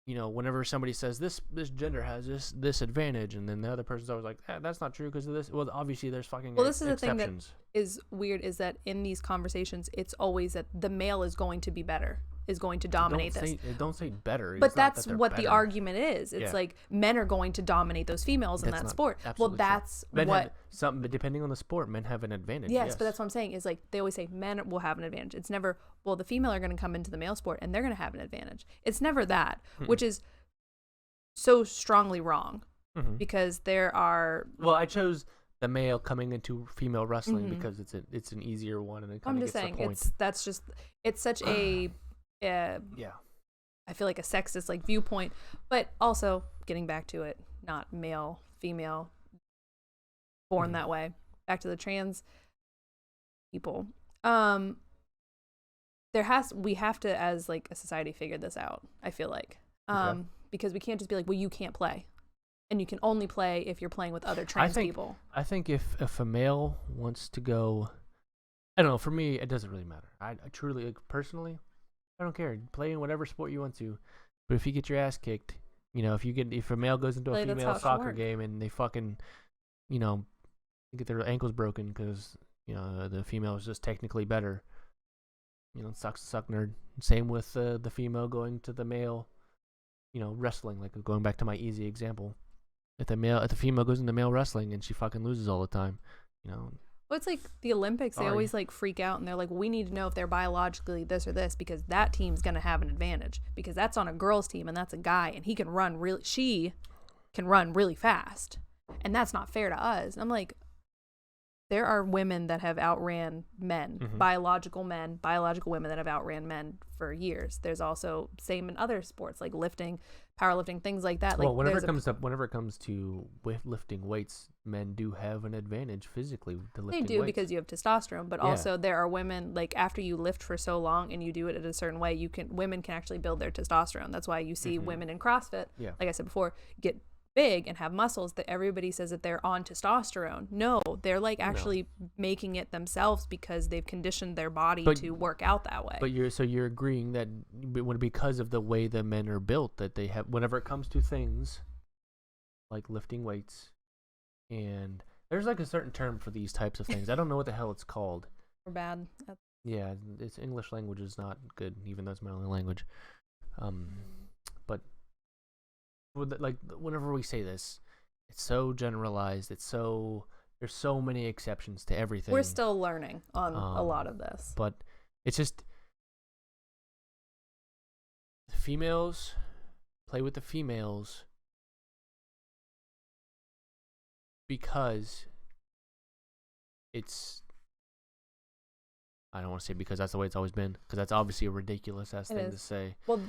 A: you know, whenever somebody says this gender has this advantage, and then the other person's always like, that's not true because of this. Well, obviously there's fucking
B: this is
A: exceptions.
B: The thing that is weird, is that in these conversations, it's always that the male is going to be better, is going to dominate this.
A: Don't say better.
B: But that's what the argument is. It's like men are going to dominate those females in that sport. Well, that's what
A: something. Depending on the sport, men have an advantage.
B: Yes, but that's what I'm saying. Is like they always say men will have an advantage. It's never, well, the female are going to come into the male sport and they're going to have an advantage. It's never that, which is so strongly wrong, because there are.
A: Well, I chose the male coming into female wrestling because it's an easier one, and it kind of gets the point.
B: I'm just saying it's such a. I feel like a sexist like viewpoint, but also getting back to it, not male, female, born that way. Back to the trans people. We have to, as like a society, figure this out. I feel like, because we can't just be like, well, you can't play, and you can only play if you're playing with other trans people. I
A: think if a male wants to go, I don't know. For me, it doesn't really matter. I truly, like, personally, I don't care. Play in whatever sport you want to, but if you get your ass kicked, you know, if a male goes into a female soccer game and they fucking, you know, get their ankles broken because, you know, the female is just technically better, you know, sucks to suck, nerd. Same with the female going to the male, you know, wrestling. Like, going back to my easy example, if the female goes into male wrestling and she fucking loses all the time, you know.
B: Well, it's like the Olympics. They always like freak out and they're like, we need to know if they're biologically this or this, because that team's going to have an advantage, because that's on a girl's team and that's a guy and she can run really fast, and that's not fair to us. And I'm like, there are women that have outran men, biological women that have outran men for years. There's also same in other sports like lifting, powerlifting, things like that.
A: Well, whenever it comes to lifting weights, men do have an advantage physically to lifting weights. They do, because you have testosterone,
B: but also there are women, like, after you lift for so long and you do it in a certain way, women can actually build their testosterone. That's why you see women in CrossFit, like I said before, get big and have muscles that everybody says that they're on testosterone. No, they're like actually making it themselves because they've conditioned their body to work out that way.
A: But you're agreeing that because of the way the men are built, that they have, whenever it comes to things like lifting weights, and there's like a certain term for these types of things. I don't know what the hell it's called.
B: We're bad.
A: Yeah, it's English language is not good, even though it's my only language. But like, whenever we say this, it's so generalized. There's so many exceptions to everything.
B: We're still learning on a lot of this.
A: But it's just, the females play with the females because it's, I don't want to say because that's the way it's always been, because that's obviously a ridiculous ass thing to say.
B: Well,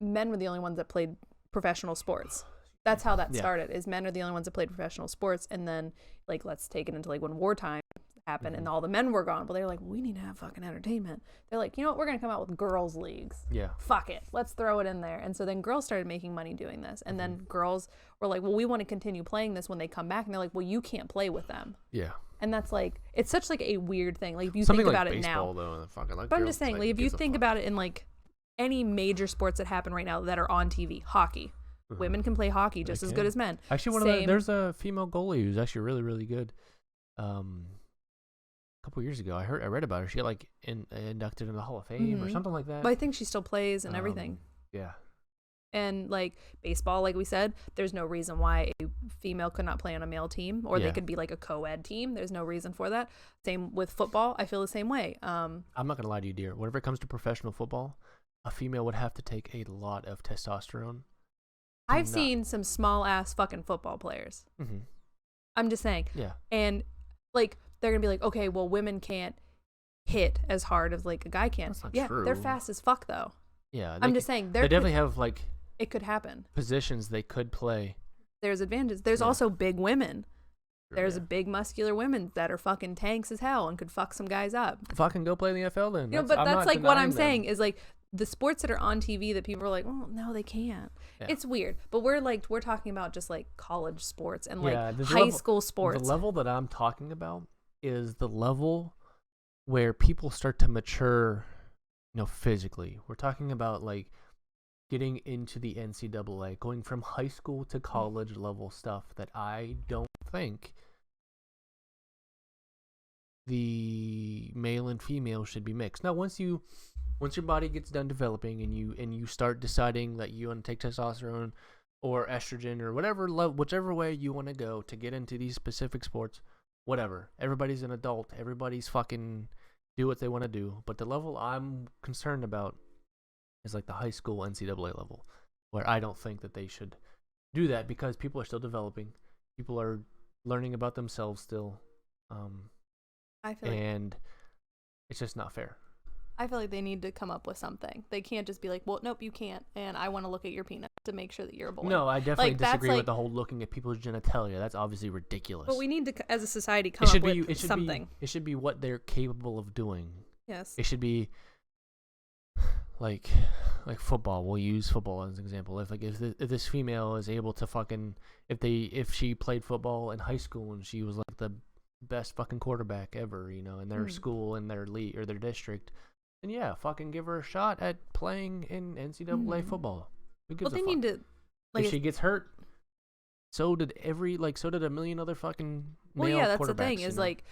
B: men were the only ones that played professional sports. That's how that started, is men are the only ones that played professional sports. And then, like, let's take it into like when wartime happened and all the men were gone, but they're like, we need to have fucking entertainment. They're like, you know what, we're gonna come out with girls leagues. Fuck it, let's throw it in there. And so then girls started making money doing this, and then girls were like, well, we want to continue playing this when they come back, and they're like, well, you can't play with them. And that's like, it's such like a weird thing. Like, if you think about it now, but I'm just saying, like, if you think about it in like any major sports that happen right now that are on TV, hockey, women can play hockey just as good as men.
A: Actually, there's a female goalie who's actually really, really good, called couple years ago. I read about her. She got like inducted in the Hall of Fame or something like that.
B: But I think she still plays and everything.
A: Yeah.
B: And like baseball, like we said, there's no reason why a female could not play on a male team, or they could be like a co-ed team. There's no reason for that. Same with football. I feel the same way.
A: I'm not gonna lie to you, dear. Whenever it comes to professional football, a female would have to take a lot of testosterone.
B: I've seen some small ass fucking football players.
A: Mm-hmm.
B: I'm just saying.
A: Yeah.
B: And like they're gonna be like, okay, well, women can't hit as hard as like a guy can.
A: That's not true.
B: They're fast as fuck though.
A: Yeah.
B: I'm just saying
A: they definitely have like.
B: It could happen.
A: Positions they could play.
B: There's advantages. There's also big women. There's big muscular women that are fucking tanks as hell and could fuck some guys up.
A: Fucking go play in the NFL then.
B: You know, but that's like what I'm saying is like the sports that are on TV that people are like, oh no, they can't. Yeah. It's weird. But we're talking about just like college sports and like high school sports.
A: The level that I'm talking about is the level where people start to mature, physically. We're talking about like getting into the NCAA, going from high school to college level stuff that I don't think the male and female should be mixed. Now, once your body gets done developing and you start deciding that you want to take testosterone or estrogen or whichever way you want to go to get into these specific sports, whatever. Everybody's an adult. Everybody's fucking do what they want to do. But the level I'm concerned about is like the high school NCAA level, where I don't think that they should do that because people are still developing. People are learning about themselves still. And it's just not fair.
B: I feel like they need to come up with something. They can't just be like, well, nope, you can't, and I want to look at your penis to make sure that you're a boy.
A: No, I definitely disagree with the whole looking at people's genitalia. That's obviously ridiculous.
B: But we need to, as a society, come up with something.
A: It should be what they're capable of doing.
B: Yes.
A: It should be like football. We'll use football as an example. If this female is able to fucking if she played football in high school and she was like the best fucking quarterback ever, in their school and their league or their district, then yeah, fucking give her a shot at playing in NCAA football. Who gives a fuck?
B: Need to.
A: Like, if she gets hurt, so did a million other fucking male quarterbacks.
B: That's the thing is like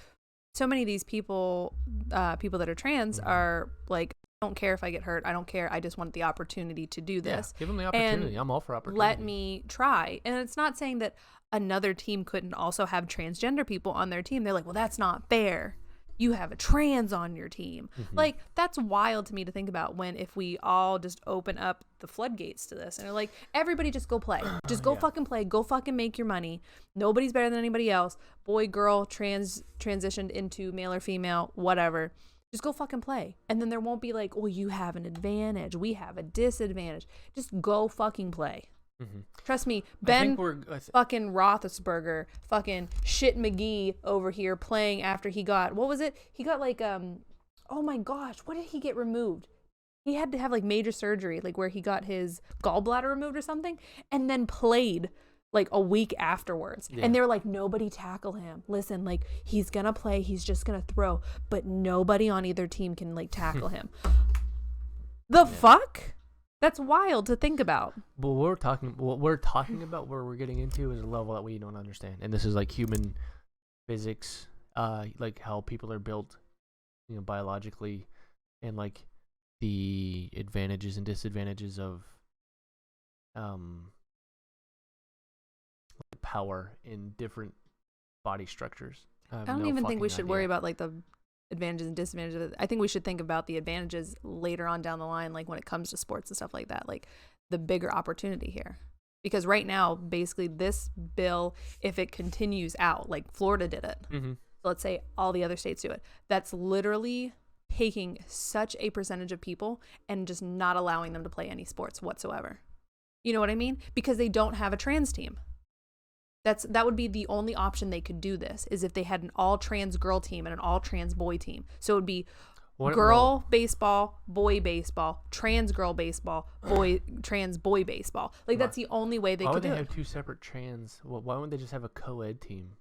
B: so many of these people that are trans are like, I don't care if I get hurt. I don't care. I just want the opportunity to do this.
A: Yeah, give them the opportunity. I'm all for opportunity.
B: Let me try. And it's not saying that another team couldn't also have transgender people on their team. They're like, well, that's not fair. You have a trans on your team. Mm-hmm. Like, that's wild to me to think about if we all just open up the floodgates to this and they're like, everybody just go play. Just go fucking play. Go fucking make your money. Nobody's better than anybody else. Boy, girl, transitioned into male or female, whatever. Just go fucking play. And then there won't be like, oh, you have an advantage. We have a disadvantage. Just go fucking play. Mm-hmm. Trust me, Ben fucking Roethlisberger, fucking shit McGee over here playing after he got, what was it? He got like, oh my gosh, what did he get removed? He had to have like major surgery, like where he got his gallbladder removed or something, and then played like a week afterwards. Yeah. And they were like, nobody tackle him. Listen, like he's gonna play, he's just gonna throw, but nobody on either team can like tackle him. Fuck? That's wild to think about.
A: But what we're talking about, where we're getting into, is a level that we don't understand, and this is like human physics, like how people are built, biologically, and like the advantages and disadvantages of power in different body structures.
B: I don't even think we should worry about like the advantages and disadvantages. I think we should think about the advantages later on down the line, like when it comes to sports and stuff like that, like the bigger opportunity here. Because right now, basically this bill, if it continues out, like Florida did it, so let's say all the other states do it, that's literally taking such a percentage of people and just not allowing them to play any sports whatsoever. You know what I mean? Because they don't have a trans team. That would be the only option they could do this, is if they had an all trans girl team and an all trans boy team. So it would be baseball, boy baseball, trans girl baseball, trans boy baseball. Like that's the only way they could do it. Why would they have
A: two separate trans? Why wouldn't they just have a co-ed team?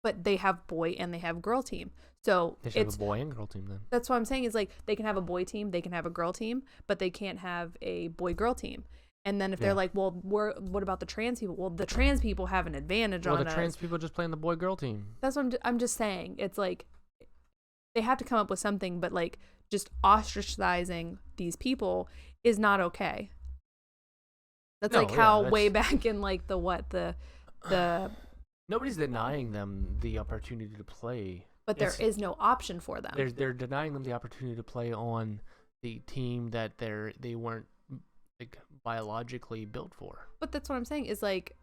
B: But they have boy and they have girl team. So
A: they should have a boy and girl team then.
B: That's what I'm saying is like they can have a boy team, they can have a girl team, but they can't have a boy girl team. And then if they're like, well, what about the trans people? Well, the trans people have an advantage on us.
A: Well, the trans people just play on the boy-girl team.
B: That's what I'm just saying. It's like they have to come up with something, but like just ostracizing these people is not okay. That's way back in like the
A: nobody's denying them the opportunity to play.
B: But there is no option for them.
A: They're denying them the opportunity to play on the team that they weren't like biologically built for.
B: But that's what I'm saying is like,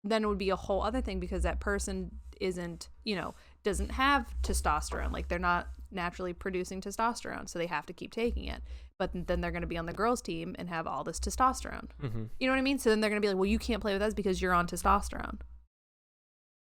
B: then it would be a whole other thing because that person doesn't have testosterone. Like they're not naturally producing testosterone, so they have to keep taking it. But then they're going to be on the girls' team and have all this testosterone. Mm-hmm. You know what I mean? So then they're going to be like, well, you can't play with us because you're on testosterone.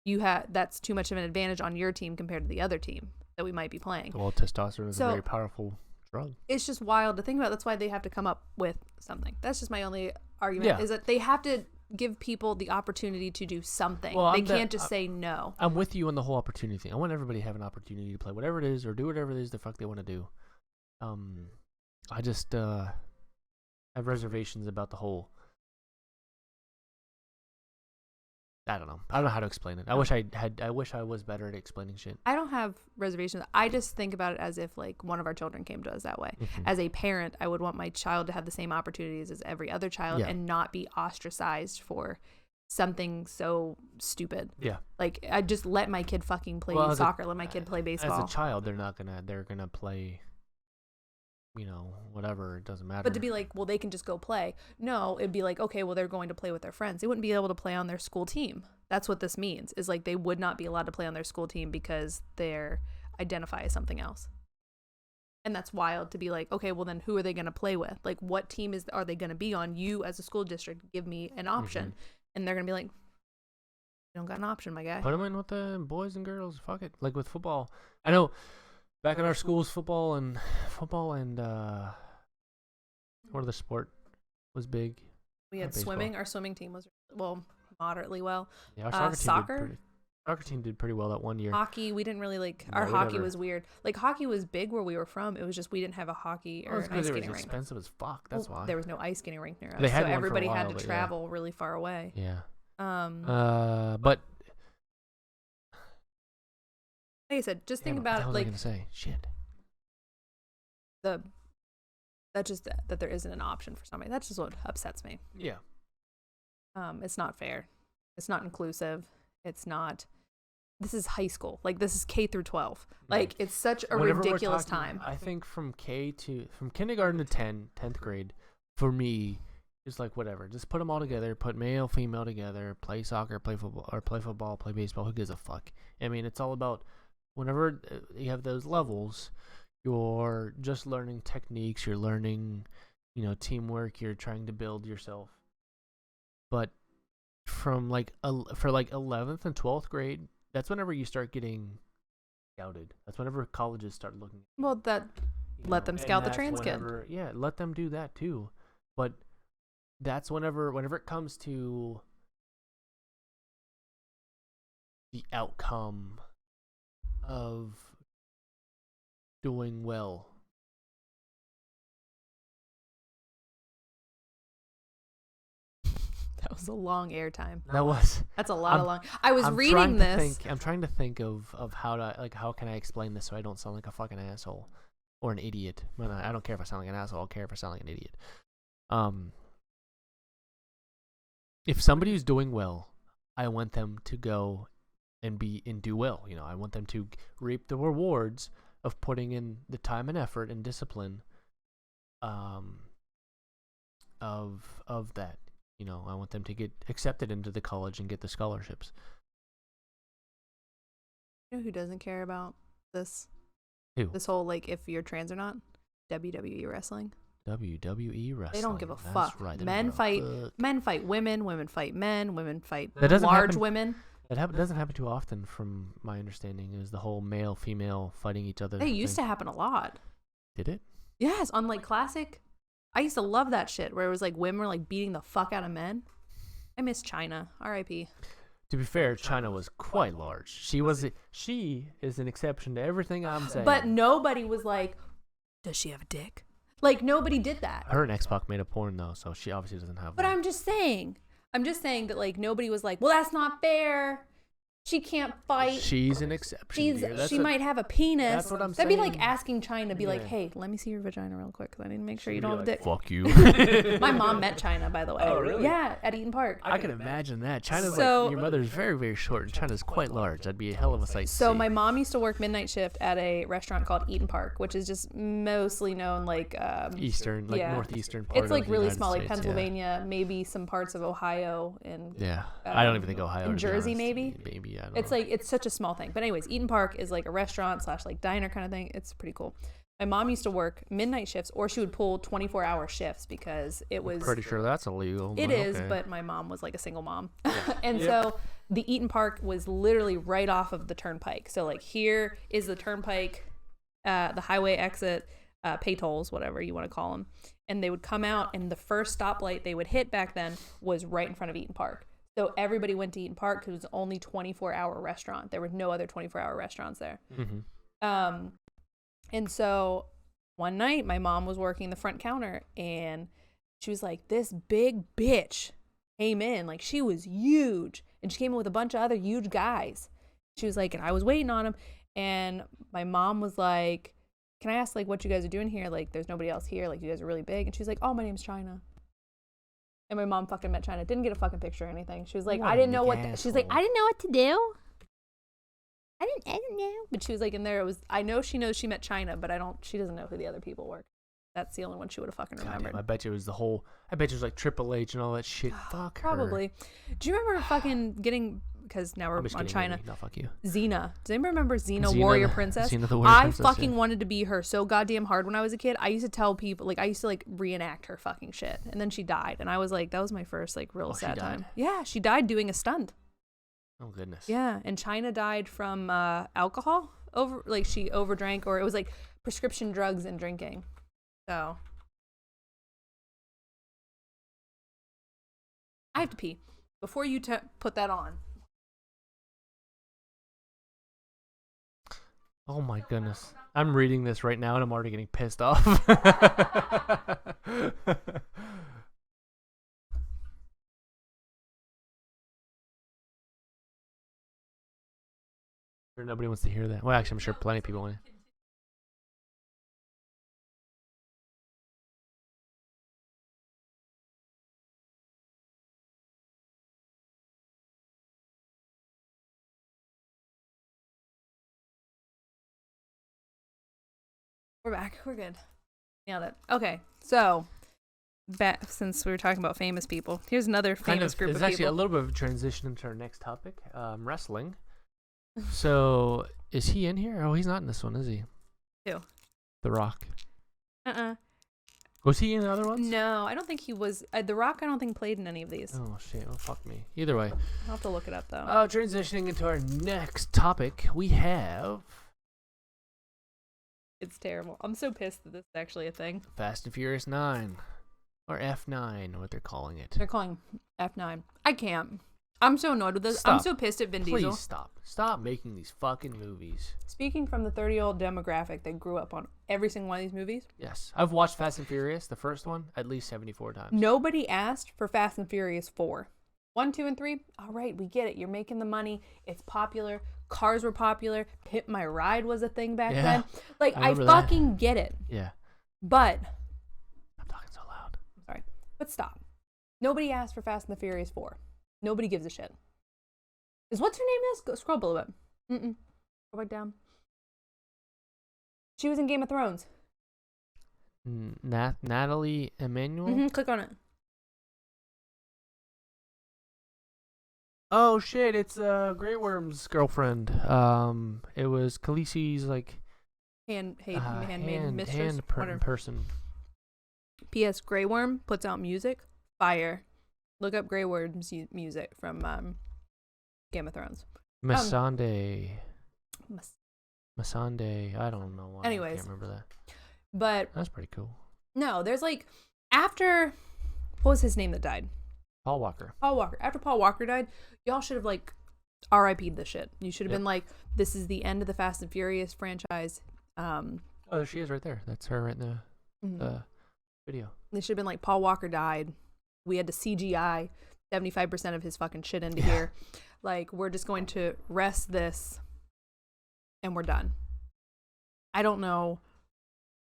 B: That's too much of an advantage on your team compared to the other team that we might be playing.
A: Well, testosterone is a very powerful drug.
B: It's just wild to think about. That's why they have to come up with something. That's just my only argument is that they have to give people the opportunity to do something. Well, they can't just say no.
A: I'm with you on the whole opportunity thing. I want everybody to have an opportunity to play whatever it is or do whatever it is the fuck they want to do. I just have reservations about the whole. I don't know how to explain it. I wish I was better at explaining shit.
B: I don't have reservations. I just think about it as if like one of our children came to us that way. Mm-hmm. As a parent, I would want my child to have the same opportunities as every other child and not be ostracized for something so stupid. Yeah. Like I just let my kid fucking play soccer, let my kid play baseball.
A: As a child, they're gonna play whatever, it doesn't matter.
B: But to be like, well, they can just go play. No, it'd be like, okay, well, they're going to play with their friends. They wouldn't be able to play on their school team. That's what this means, is like they would not be allowed to play on their school team because they're identify as something else. And that's wild to be like, okay, well, then who are they going to play with? Like, what team are they going to be on? You as a school district, give me an option. Mm-hmm. And they're going to be like, you don't got an option, my guy.
A: Put them in with the boys and girls. Fuck it. Like with football. I know back in our schools, football and what other sport was big?
B: We had swimming. Our swimming team was moderately well.
A: Yeah, our soccer team did pretty well that one year.
B: Hockey, we didn't really like. Our hockey was weird. Like hockey was big where we were from. It was just we didn't have a hocky or an ice skating rink. It was
A: expensive as fuck. That's why
B: there was no ice skating rink near us. So everybody had to travel really far away.
A: Yeah.
B: But like I said, just think about it. Like,
A: what was I gonna say? Shit.
B: That there isn't an option for somebody. That's just what upsets me.
A: Yeah.
B: It's not fair. It's not inclusive. It's not. This is high school. Like this is K through 12. Like it's such a ridiculous time.
A: I think from kindergarten to 10th grade, for me, it's like whatever. Just put them all together. Put male, female together. Play soccer, play football, play baseball. Who gives a fuck? I mean, it's all about. Whenever you have those levels, you're just learning techniques, you're learning, teamwork, you're trying to build yourself. But from for 11th and 12th grade, that's whenever you start getting scouted. That's whenever colleges start looking.
B: Well, let them scout the trans kid.
A: Yeah, let them do that too. But that's whenever it comes to the outcome of doing well.
B: That was a long airtime.
A: That's
B: a lot of long. I was reading this.
A: I'm trying to think of how can I explain this so I don't sound like a fucking asshole or an idiot. I don't care if I sound like an asshole. I don't care if I sound like an idiot. If somebody who's doing well, I want them to go and do well. I want them to reap the rewards of putting in the time and effort and discipline of that. I want them to get accepted into the college and get the scholarships.
B: You know who doesn't care about this?
A: Who?
B: This whole if you're trans or not? WWE wrestling.
A: WWE wrestling.
B: They don't give a fuck.
A: Right.
B: Men fight women, women fight men, women fight women.
A: That doesn't happen too often, from my understanding. Is the whole male female fighting each other?
B: It used to happen a lot.
A: Did it?
B: Yes, on classic. I used to love that shit where it was women were beating the fuck out of men. I miss China. R.I.P.
A: To be fair, China was quite large. She is an exception to everything I'm saying.
B: But nobody was like, does she have a dick? Like, nobody did that.
A: Her and X-Pac made a porn, though, so she obviously doesn't have
B: But
A: one.
B: I'm just saying that, like, nobody was like, well, that's not fair. She can't fight.
A: She's an exception.
B: She might have a penis.
A: That's what I'm
B: That'd
A: saying.
B: be like asking China, be like,
A: Yeah.
B: hey, let me see your vagina real quick because I need to make sure you don't have a dick.
A: Fuck you.
B: My mom met China, by the way.
C: Oh, really?
B: Yeah, at Eaton Park.
A: I can imagine that. China's
B: So-
A: like, your mother's very, very short, and China's quite large. That'd be a hell of a sight to
B: So
A: see.
B: my mom used to work midnight shift at a restaurant called Eaton Park, which is just mostly known like
A: Eastern, like
B: yeah.
A: northeastern part
B: It's like
A: of the
B: really
A: United
B: small, like
A: States, yeah.
B: Pennsylvania, maybe some parts of Ohio, and
A: Yeah, I don't even think Ohio.
B: in
A: to be
B: Jersey,
A: honest.
B: maybe?
A: Maybe, I don't
B: it's
A: know.
B: like it's such a small thing. But anyways, Eaton Park is like a restaurant / like diner kind of thing. It's pretty cool. My mom used to work midnight shifts, or she would pull 24-hour shifts because it was.
A: Pretty sure that's illegal.
B: It
A: but
B: is,
A: okay.
B: but my mom was like a single mom. And so the Eaton Park was literally right off of the turnpike. So like here is the turnpike, the highway exit, pay tolls, whatever you want to call them. And they would come out, and the first stoplight they would hit back then was right in front of Eaton Park. So everybody went to Eaton Park because it was only 24-hour restaurant. There were no other 24-hour restaurants there.
A: Mm-hmm.
B: And so one night my mom was working the front counter, and she was like, this big bitch came in. Like, she was huge, and she came in with a bunch of other huge guys. She was like, and I was waiting on him, and my mom was like, can I ask like what you guys are doing here? Like, there's nobody else here. Like, you guys are really big. And she's like, oh, my name's China. And my mom fucking met China. Didn't get a fucking picture or anything. She was like,
A: What
B: I
A: a
B: didn't know
A: big
B: what she's like,
A: asshole.
B: I didn't know what to do. I didn't know. But she was like, in there it was, I know she knows she met China, but she doesn't know who the other people were. That's the only one she would have fucking remembered.
A: Goddamn, I bet you it was I bet you it was like Triple H and all that shit. Fuck her.
B: Probably. Do you remember fucking getting, because now we're
A: I'm just
B: on
A: kidding,
B: China.
A: Maybe. No, fuck you.
B: Xena. Does anybody remember Xena,
A: Xena
B: Warrior
A: the-
B: Princess?
A: Xena the Warrior
B: I
A: Princess,
B: fucking
A: yeah.
B: wanted to be her so goddamn hard when I was a kid. I used to tell people, like, I used to like reenact her fucking shit. And then she died. And I was like, that was my first like real
A: Oh, she
B: sad
A: died?
B: time. Yeah, she died doing a stunt.
A: Oh goodness.
B: Yeah, and China died from alcohol. She overdrank, or it was like prescription drugs and drinking. So I have to pee before you put that on.
A: Oh my goodness. I'm reading this right now and I'm already getting pissed off. Sure nobody wants to hear that. Well, actually, I'm sure plenty of people want to.
B: We're back. We're good. Nailed it. Okay, so since we were talking about famous people, here's another famous group of
A: It's
B: people.
A: actually a little bit of a transition into our next topic, wrestling. So, is he in here? Oh, he's not in this one, is he?
B: Who?
A: The Rock.
B: Uh-uh.
A: Was he in the other ones?
B: No, I don't think he was. The Rock, I don't think played in any of these.
A: Oh, shit. Oh, fuck me. Either way.
B: I'll have to look it up, though.
A: Transitioning into our next topic, we have
B: It's terrible. I'm so pissed that this is actually a thing.
A: Fast and Furious 9. Or F9, what they're calling it.
B: They're calling F9. I can't. I'm so annoyed with this. I'm
A: Stop.
B: so pissed at Vin
A: Please
B: Diesel.
A: stop. Stop making these fucking movies.
B: Speaking from the 30-year-old demographic that grew up on every single one of these movies,
A: Yes. I've watched Fast and Furious, the first one, at least 74 times.
B: nobody asked for Fast and Furious 4. 1, 2, and 3, all right, we get it. You're making the money. It's popular. Cars were popular. Hit My Ride was a thing back
A: Yeah,
B: then. Like, I
A: remember that.
B: fucking get it.
A: Yeah.
B: But,
A: I'm talking so loud.
B: sorry, but stop. Nobody asked for Fast and the Furious 4. Nobody gives a shit. Is what's her name is? Go, scroll below it. Go back down. She was in Game of Thrones.
A: Natalie Emmanuel?
B: Click on it.
A: Oh shit, it's Grey Worm's girlfriend. It was Khaleesi's like
B: Handmaid mistress. Whatever.
A: person.
B: P.S. Grey Worm puts out music. Fire. Look up Grey Worm's music from Game of Thrones.
A: Masande. Masande. I don't know why.
B: Anyways.
A: I can't remember that.
B: But
A: That's pretty cool.
B: no, there's like after what was his name that died?
A: Paul Walker.
B: Paul Walker. After Paul Walker died, y'all should have like RIP'd the shit. You should have been like, this is the end of the Fast and Furious franchise.
A: Oh, there she is right there. That's her right there. video.
B: They should have been like, Paul Walker died. We had to CGI 75% of his fucking shit into here. Like, we're just going to rest this and we're done. I don't know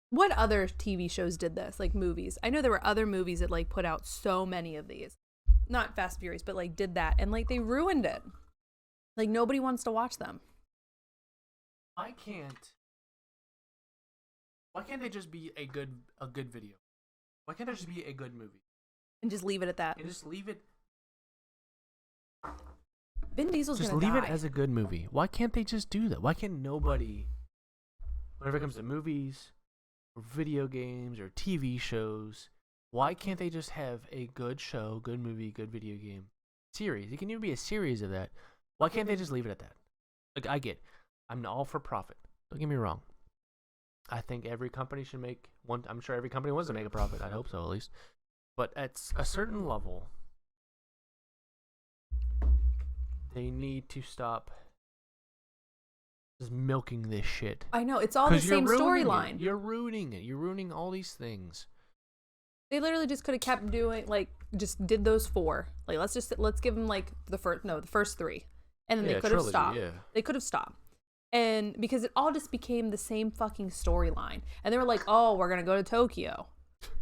B: what other TV shows did this, like movies. I know there were other movies that like put out so many of these. Not Fast and Furious, but like did that. And like they ruined it. Like nobody wants to watch them.
A: Why can't they just be a good video? Why can't it just be a good movie?
B: And just leave it at that.
A: And just leave it.
B: Vin Diesel's
A: just
B: gonna die.
A: leave it as a good movie. Why can't they just do that? Why can't nobody, whenever it comes to movies or video games or TV shows, why can't they just have a good show, good movie, good video game series? It can even be a series of that. Why can't they just leave it at that? Like, I'm all for profit. Don't get me wrong. I think every company should make one. I'm sure every company wants to make a profit. I hope so, at least. But at a certain level, they need to stop just milking this shit.
B: I know, it's all the same storyline.
A: You're ruining it. You're ruining all these things.
B: They literally just could have kept doing, like, just did those 4. Like, let's give them like the first 3, and then they could have stopped. Yeah. They could have stopped. And because it all just became the same fucking storyline. And they were like, oh, we're going to go to Tokyo.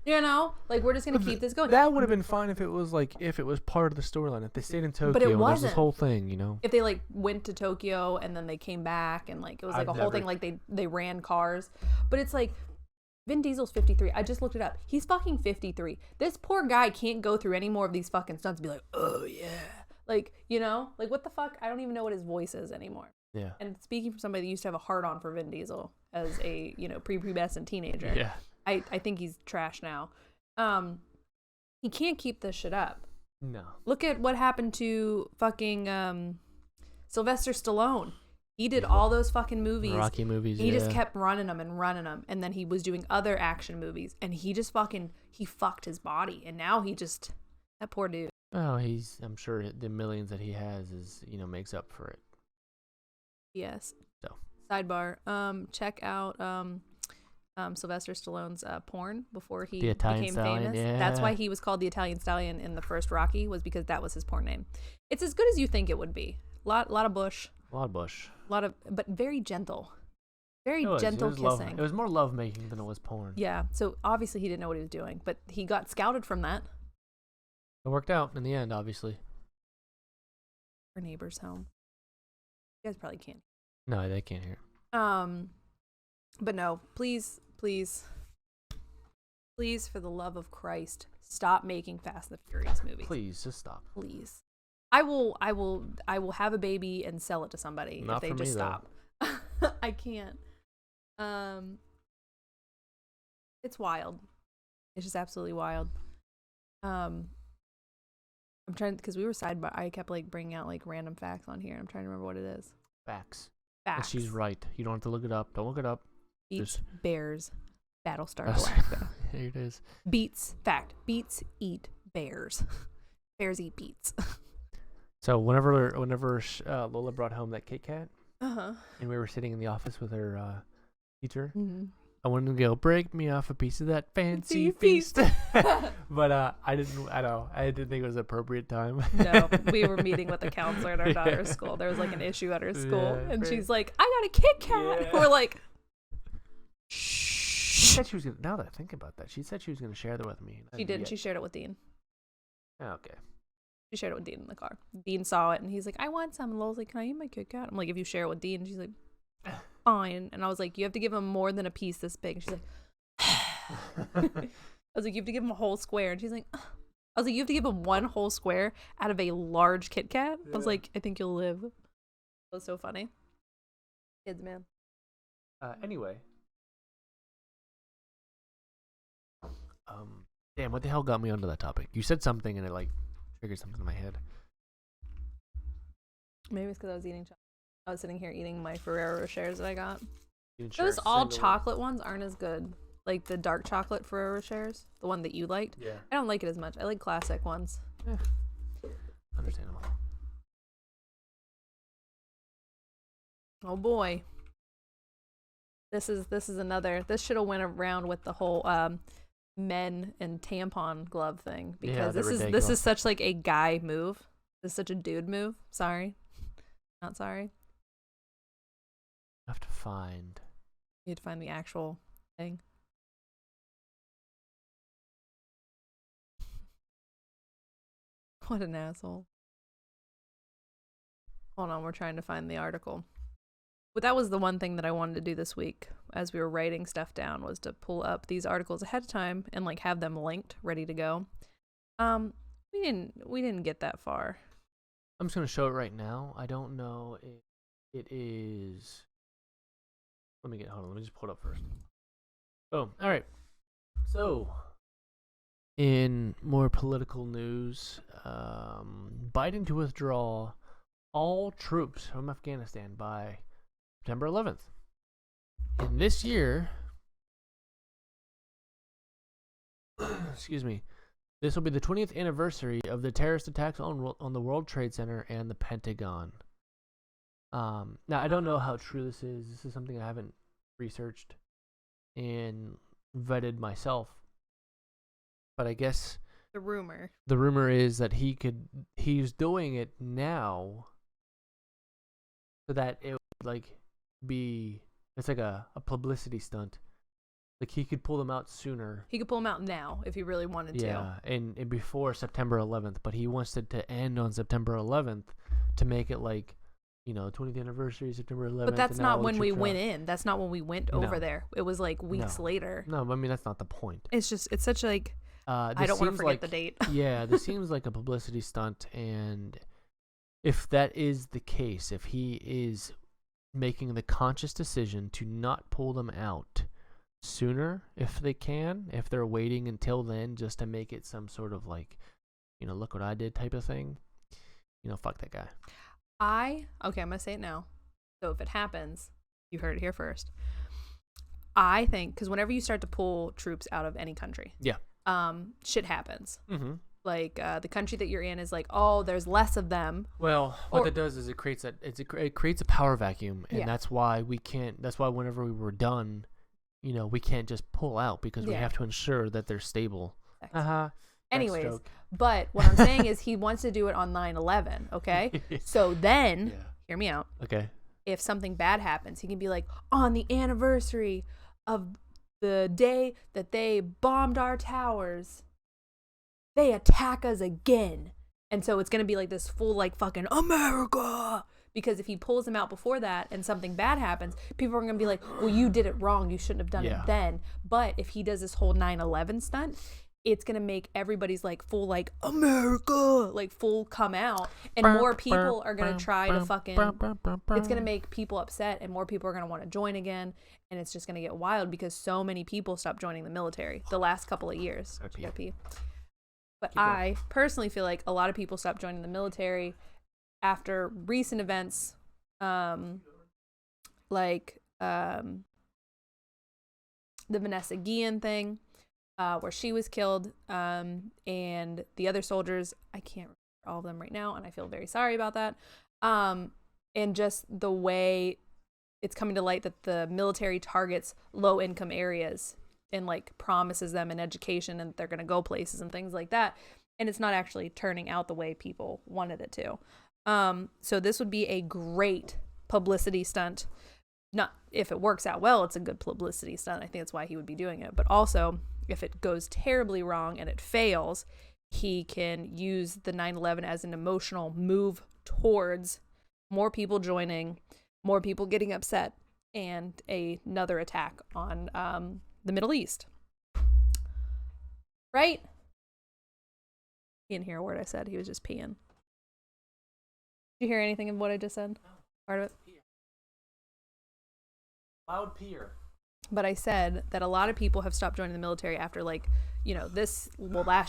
B: You know? Like, we're just going to keep this going.
A: That would have been fine if it was part of the storyline. If they stayed in Tokyo.
B: But it
A: and
B: wasn't.
A: This whole thing, you know?
B: If they, like, went to Tokyo and then they came back and, like, it was, like, a whole thing. Like, they ran cars. But it's, like, Vin Diesel's 53. I just looked it up. He's fucking 53. This poor guy can't go through any more of these fucking stunts and be like, oh, yeah. Like, you know? Like, what the fuck? I don't even know what his voice is anymore.
A: Yeah.
B: And speaking from somebody that used to have a hard-on for Vin Diesel as a, you know, prepubescent teenager.
A: Yeah.
B: I think he's trash now. He can't keep this shit up.
A: No.
B: Look at what happened to fucking Sylvester Stallone. He did all those fucking movies.
A: Rocky movies,
B: He just kept running them. And then he was doing other action movies. And he just he fucked his body. And now that poor dude.
A: Oh, I'm sure the millions that he has makes up for it.
B: Yes.
A: So.
B: Sidebar. Check out Sylvester Stallone's porn before he
A: became
B: famous.
A: Yeah.
B: That's why he was called the Italian Stallion in the first Rocky, was because that was his porn name. It's as good as you think it would be. Lot of bush. But very gentle. Very gentle kissing.
A: It was more love making than it was porn.
B: Yeah. So obviously he didn't know what he was doing, but he got scouted from that.
A: It worked out in the end, obviously.
B: Our neighbor's home. You guys probably can't.
A: No, they can't hear.
B: But no, please, for the love of Christ, stop making Fast and the Furious movies.
A: Please, just stop.
B: Please. I will have a baby and sell it to somebody if they just stop. I can't. It's wild. It's just absolutely wild. I'm trying, because we were sidebar. I kept like bringing out like random facts on here. I'm trying to remember what it is.
A: Facts. And she's right. You don't have to look it up. Don't look it up.
B: Beats, bears, Battlestar Galactica.
A: Here it is.
B: Beets eat bears. Bears eat beets.
A: So whenever Lola brought home that Kit Kat,
B: and
A: we were sitting in the office with her teacher,
B: mm-hmm.
A: I wanted to go, break me off a piece of that fancy feast. But I didn't think it was appropriate time.
B: No, we were meeting with a counselor at our daughter's school. There was like an issue at her school, and she's like, I got a Kit Kat. Yeah. We're like, shh.
A: She said she was gonna, now that I think about that, she said she was going to share that with me.
B: She did. She shared it with Dean.
A: Oh, okay.
B: She shared it with Dean in the car. Dean saw it, and he's like, I want some. And Lola's like, can I eat my Kit Kat? I'm like, if you share it with Dean. She's like, fine. And I was like, you have to give him more than a piece this big. And she's like, I was like, you have to give him a whole square. And she's like, I was like, you have to give him one whole square out of a large Kit Kat? Yeah. I was like, I think you'll live. It was so funny. Kids, man.
A: Anyway. Damn, what the hell got me onto that topic? You said something and it like triggered something in my head.
B: Maybe it's because I was eating chocolate. I was sitting here eating my Ferrero Rochers that I got. Those all chocolate ones aren't as good. Like the dark chocolate Ferrero Rochers, the one that you liked.
A: Yeah.
B: I don't like it as much. I like classic ones.
A: Yeah. Understandable.
B: Oh boy. This is another. This should have went around with the whole men and tampon glove thing
A: Yeah,
B: because
A: they're
B: this
A: ridiculous.
B: is such like a guy move. This is such a dude move. Sorry, not sorry.
A: I have to find.
B: You have to find the actual thing. What an asshole. Hold on, we're trying to find the article. But that was the one thing that I wanted to do this week as we were writing stuff down, was to pull up these articles ahead of time and like have them linked, ready to go. We didn't get that far.
A: I'm just gonna show it right now. I don't know if it is. Hold on. Let me just pull it up first. Oh, all right. So, in more political news, Biden to withdraw all troops from Afghanistan by September 11th. And this year, excuse me, this will be the 20th anniversary of the terrorist attacks on the World Trade Center and the Pentagon. Now, I don't know how true this is. This is something I haven't researched and vetted myself. But I guess
B: The rumor
A: is that he's doing it now so that it would like be, it's like a publicity stunt. Like he could pull them out sooner.
B: He could pull them out now if he really wanted to.
A: Yeah, and before September 11th, but he wants it to end on September 11th to make it like, 20th anniversary, September 11th.
B: But that's not when we went in. That's not when we went over there. It was like weeks later.
A: No, I mean, that's not the point.
B: It's such like, I don't want to forget the date.
A: Yeah, this seems like a publicity stunt. And if that is the case, if he is making the conscious decision to not pull them out sooner, if they're waiting until then just to make it some sort of like, look what I did type of thing, fuck that guy.
B: I'm going to say it now. So if it happens, you heard it here first. I think, because whenever you start to pull troops out of any country, shit happens.
A: Mm-hmm.
B: Like the country that you're in is like, oh, there's less of them.
A: Well, what that does is it creates it creates a power vacuum, and that's why we can't. That's why whenever we were done, we can't just pull out because we have to ensure that they're stable.
B: Anyways, but what I'm saying is he wants to do it on 9/11, okay? So then, hear me out.
A: Okay.
B: If something bad happens, he can be like, on the anniversary of the day that they bombed our towers, they attack us again. And so it's going to be like this full like fucking America. Because if he pulls them out before that and something bad happens, people are going to be like, well, you did it wrong. You shouldn't have done it then. But if he does this whole 9/11 stunt, it's going to make everybody's like full like America, like full come out. And more people are going to try to fucking, it's going to make people upset and more people are going to want to join again. And it's just going to get wild because so many people stopped joining the military the last couple of years. But I personally feel like a lot of people stopped joining the military after recent events, like the Vanessa Guillen thing, where she was killed, and the other soldiers, I can't remember all of them right now, and I feel very sorry about that. And just the way it's coming to light that the military targets low-income areas and like promises them an education and they're going to go places and things like that. And it's not actually turning out the way people wanted it to. So this would be a great publicity stunt. Not if it works out well, it's a good publicity stunt. I think that's why he would be doing it. But also, if it goes terribly wrong and it fails, he can use the 9/11 as an emotional move towards more people joining, more people getting upset, and another attack on the Middle East. Right? He didn't hear a word I said. He was just peeing. Did you hear anything of what I just said? Part of it?
A: Loud peer.
B: But I said that a lot of people have stopped joining the military after last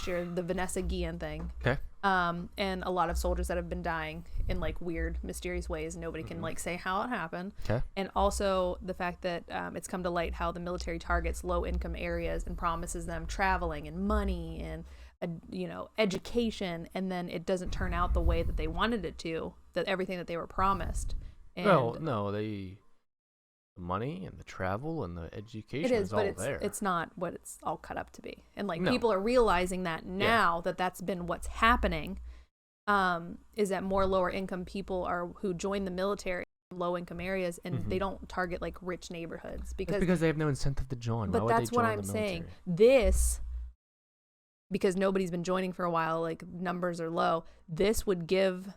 B: year, the Vanessa Guillen thing.
A: Okay.
B: And a lot of soldiers that have been dying in like weird, mysterious ways. Nobody can like say how it happened.
A: Okay.
B: And also the fact that it's come to light how the military targets low income areas and promises them traveling and money and education, and then it doesn't turn out the way that they wanted it to, that everything that they were promised. And
A: Well, no, they the money and the travel and the education
B: It is,
A: is
B: but
A: all there.
B: it's not what it's all cut up to be. And like
A: No.
B: people are realizing that now that that's been what's happening. Is that more lower income people are who join the military in low income areas, and they don't target like rich neighborhoods because
A: they have no incentive to join.
B: But that's what I'm saying. This, because nobody's been joining for a while, like numbers are low. This would give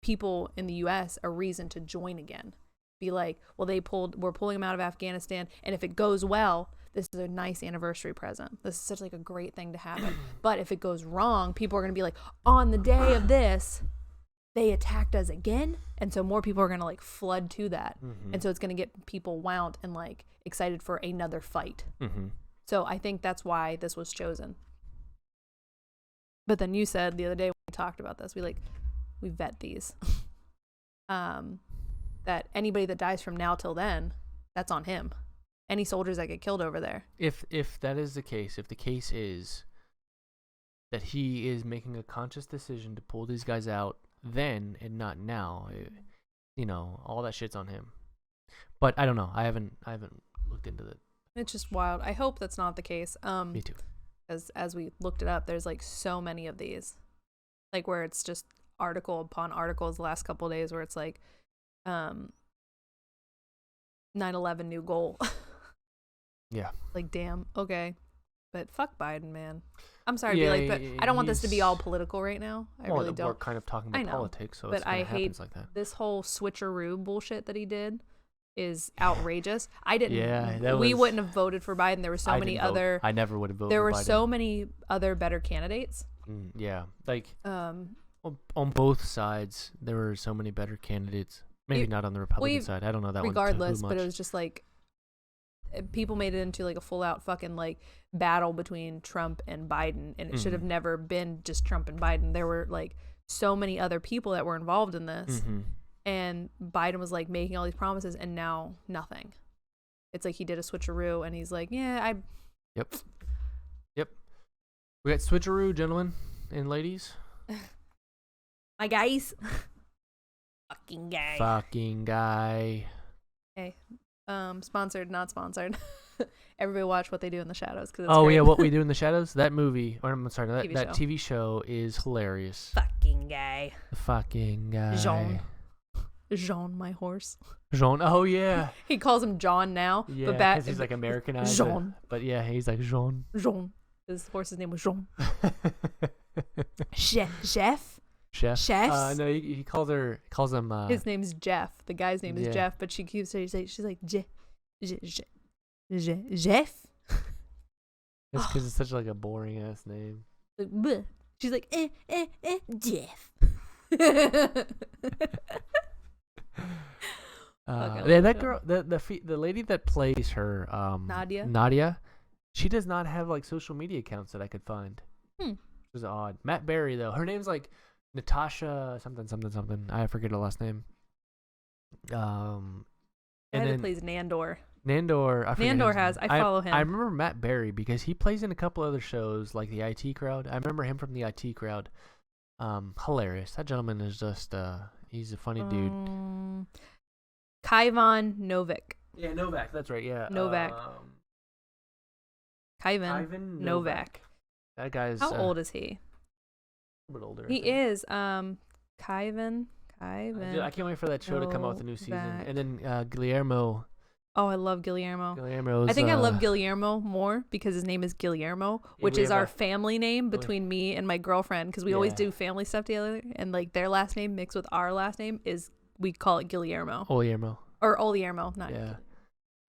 B: people in the U.S. a reason to join again. Be like, well, we're pulling them out of Afghanistan, and if it goes well, this is a nice anniversary present. This is such like a great thing to happen. But if it goes wrong, people are going to be like, on the day of this, they attacked us again. And so more people are going to like flood to that. And so it's going to get people wound and like excited for another fight. So I think that's why this was chosen. But then you said the other day when we talked about this, we vet these. That anybody that dies from now till then, that's on him. Any soldiers that get killed over there.
A: If that is the case, if the case is that he is making a conscious decision to pull these guys out then and not now, all that shit's on him. But I don't know. I haven't looked into it.
B: It's just wild. I hope that's not the case.
A: Me too.
B: As we looked it up, there's like so many of these, like where it's just article upon articles the last couple of days where it's like 9/11 new goal.
A: Yeah.
B: Like, damn, okay. But fuck Biden, man. I'm sorry to be like, but I don't want this to be all political right now. I really don't.
A: We're kind of talking about politics, so
B: but I hate
A: like that.
B: This whole switcheroo bullshit that he did is outrageous. I didn't.
A: Yeah,
B: we wouldn't have voted for Biden. There were so many other.
A: I never would have voted.
B: There were
A: for Biden.
B: so many other better candidates.
A: Yeah, like on both sides, there were so many better candidates. Maybe not on the Republican side. I don't know that
B: regardless,
A: one.
B: But it was just like people made it into like a full out fucking like battle between Trump and Biden, and it should have never been just Trump and Biden. There were like so many other people that were involved in this, and Biden was like making all these promises, and now nothing. It's like he did a switcheroo, and he's like, Yep.
A: We got switcheroo, gentlemen and ladies.
B: My guys.
A: Fucking guy.
B: Hey. Sponsored, not sponsored. Everybody watch What They Do in the Shadows.
A: Yeah, What We Do in the Shadows? That movie, or I'm sorry, that
B: show.
A: TV show is hilarious.
B: Fucking guy.
A: The fucking guy.
B: Jean, my horse.
A: Jean, oh yeah.
B: He calls him John now.
A: Yeah, because he's like Americanized.
B: Jean.
A: But yeah, he's like Jean.
B: Jean. His horse's name was Jean. Chef?
A: No, he calls him.
B: His name's Jeff. The guy's name is Jeff, but she keeps saying, she's like, Jeff.
A: That's because it's such like a boring ass name.
B: Like, bleh. She's like, Jeff.
A: That girl, the lady that plays her, Nadia, she does not have like social media accounts that I could find. Which is odd. Matt Berry though, her name's like Natasha something. I forget her last name.
B: And then plays Nandor. I follow him.
A: I remember Matt Berry because he plays in a couple other shows like the IT Crowd. I remember him from the IT Crowd. Hilarious. That gentleman is just he's a funny dude.
B: Kaivan Novak.
A: Yeah, Novak. That's right. Yeah,
B: Novak. Kaivan Novak.
A: That guy's.
B: How old is he?
A: A bit older.
B: He is. Kaivan.
A: I can't wait for that show to come out with a new season. And then Guillermo.
B: Oh, I love Guillermo.
A: I
B: think I love Guillermo more because his name is Guillermo, which is our family name between me and my girlfriend, because we always do family stuff together, and like their last name mixed with our last name is, we call it Guillermo.
A: Oliermo.
B: Or Oliermo, not
A: Guillermo.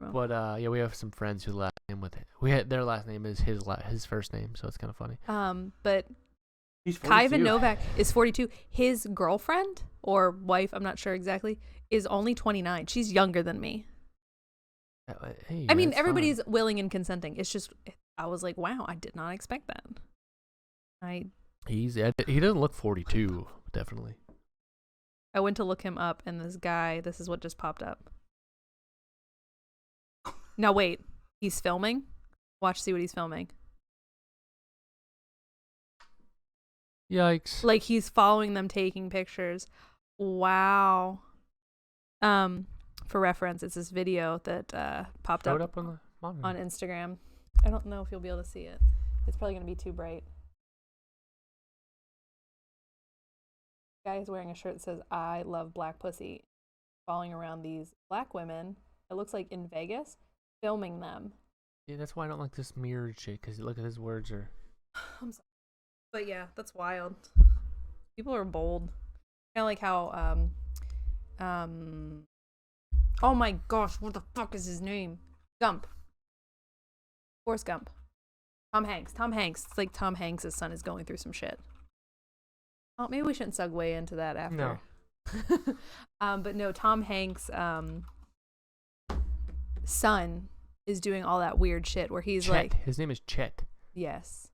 A: But we have some friends who last name with it. Their last name is his first name, so it's kind of funny.
B: But Kaivan Novak is 42. His girlfriend or wife, I'm not sure exactly, is only 29. She's younger than me.
A: Hey,
B: I mean, everybody's willing and consenting. It's just, I was like, wow, I did not expect that.
A: He doesn't look 42, definitely.
B: I went to look him up, and this is what just popped up. Now wait, he's filming? See what he's filming.
A: Yikes.
B: Like, he's following them taking pictures. Wow. for reference, it's this video that popped
A: Throw
B: up
A: it up on the monitor.
B: on Instagram. I don't know if you'll be able to see it. It's probably going to be too bright. Guy is wearing a shirt that says, "I love black pussy," following around these black women. It looks like in Vegas, filming them.
A: Yeah, that's why I don't like this mirrored shit, because look at his words are...
B: I'm sorry. But yeah, that's wild. People are bold. Kind of like how, oh my gosh, what the fuck is his name? Gump. Forrest Gump. Tom Hanks. It's like Tom Hanks' son is going through some shit. Oh, maybe we shouldn't segue into that after.
A: No.
B: But no, Tom Hanks' son is doing all that weird shit where he's
A: Chet.
B: like...
A: His name is Chet.
B: Yes.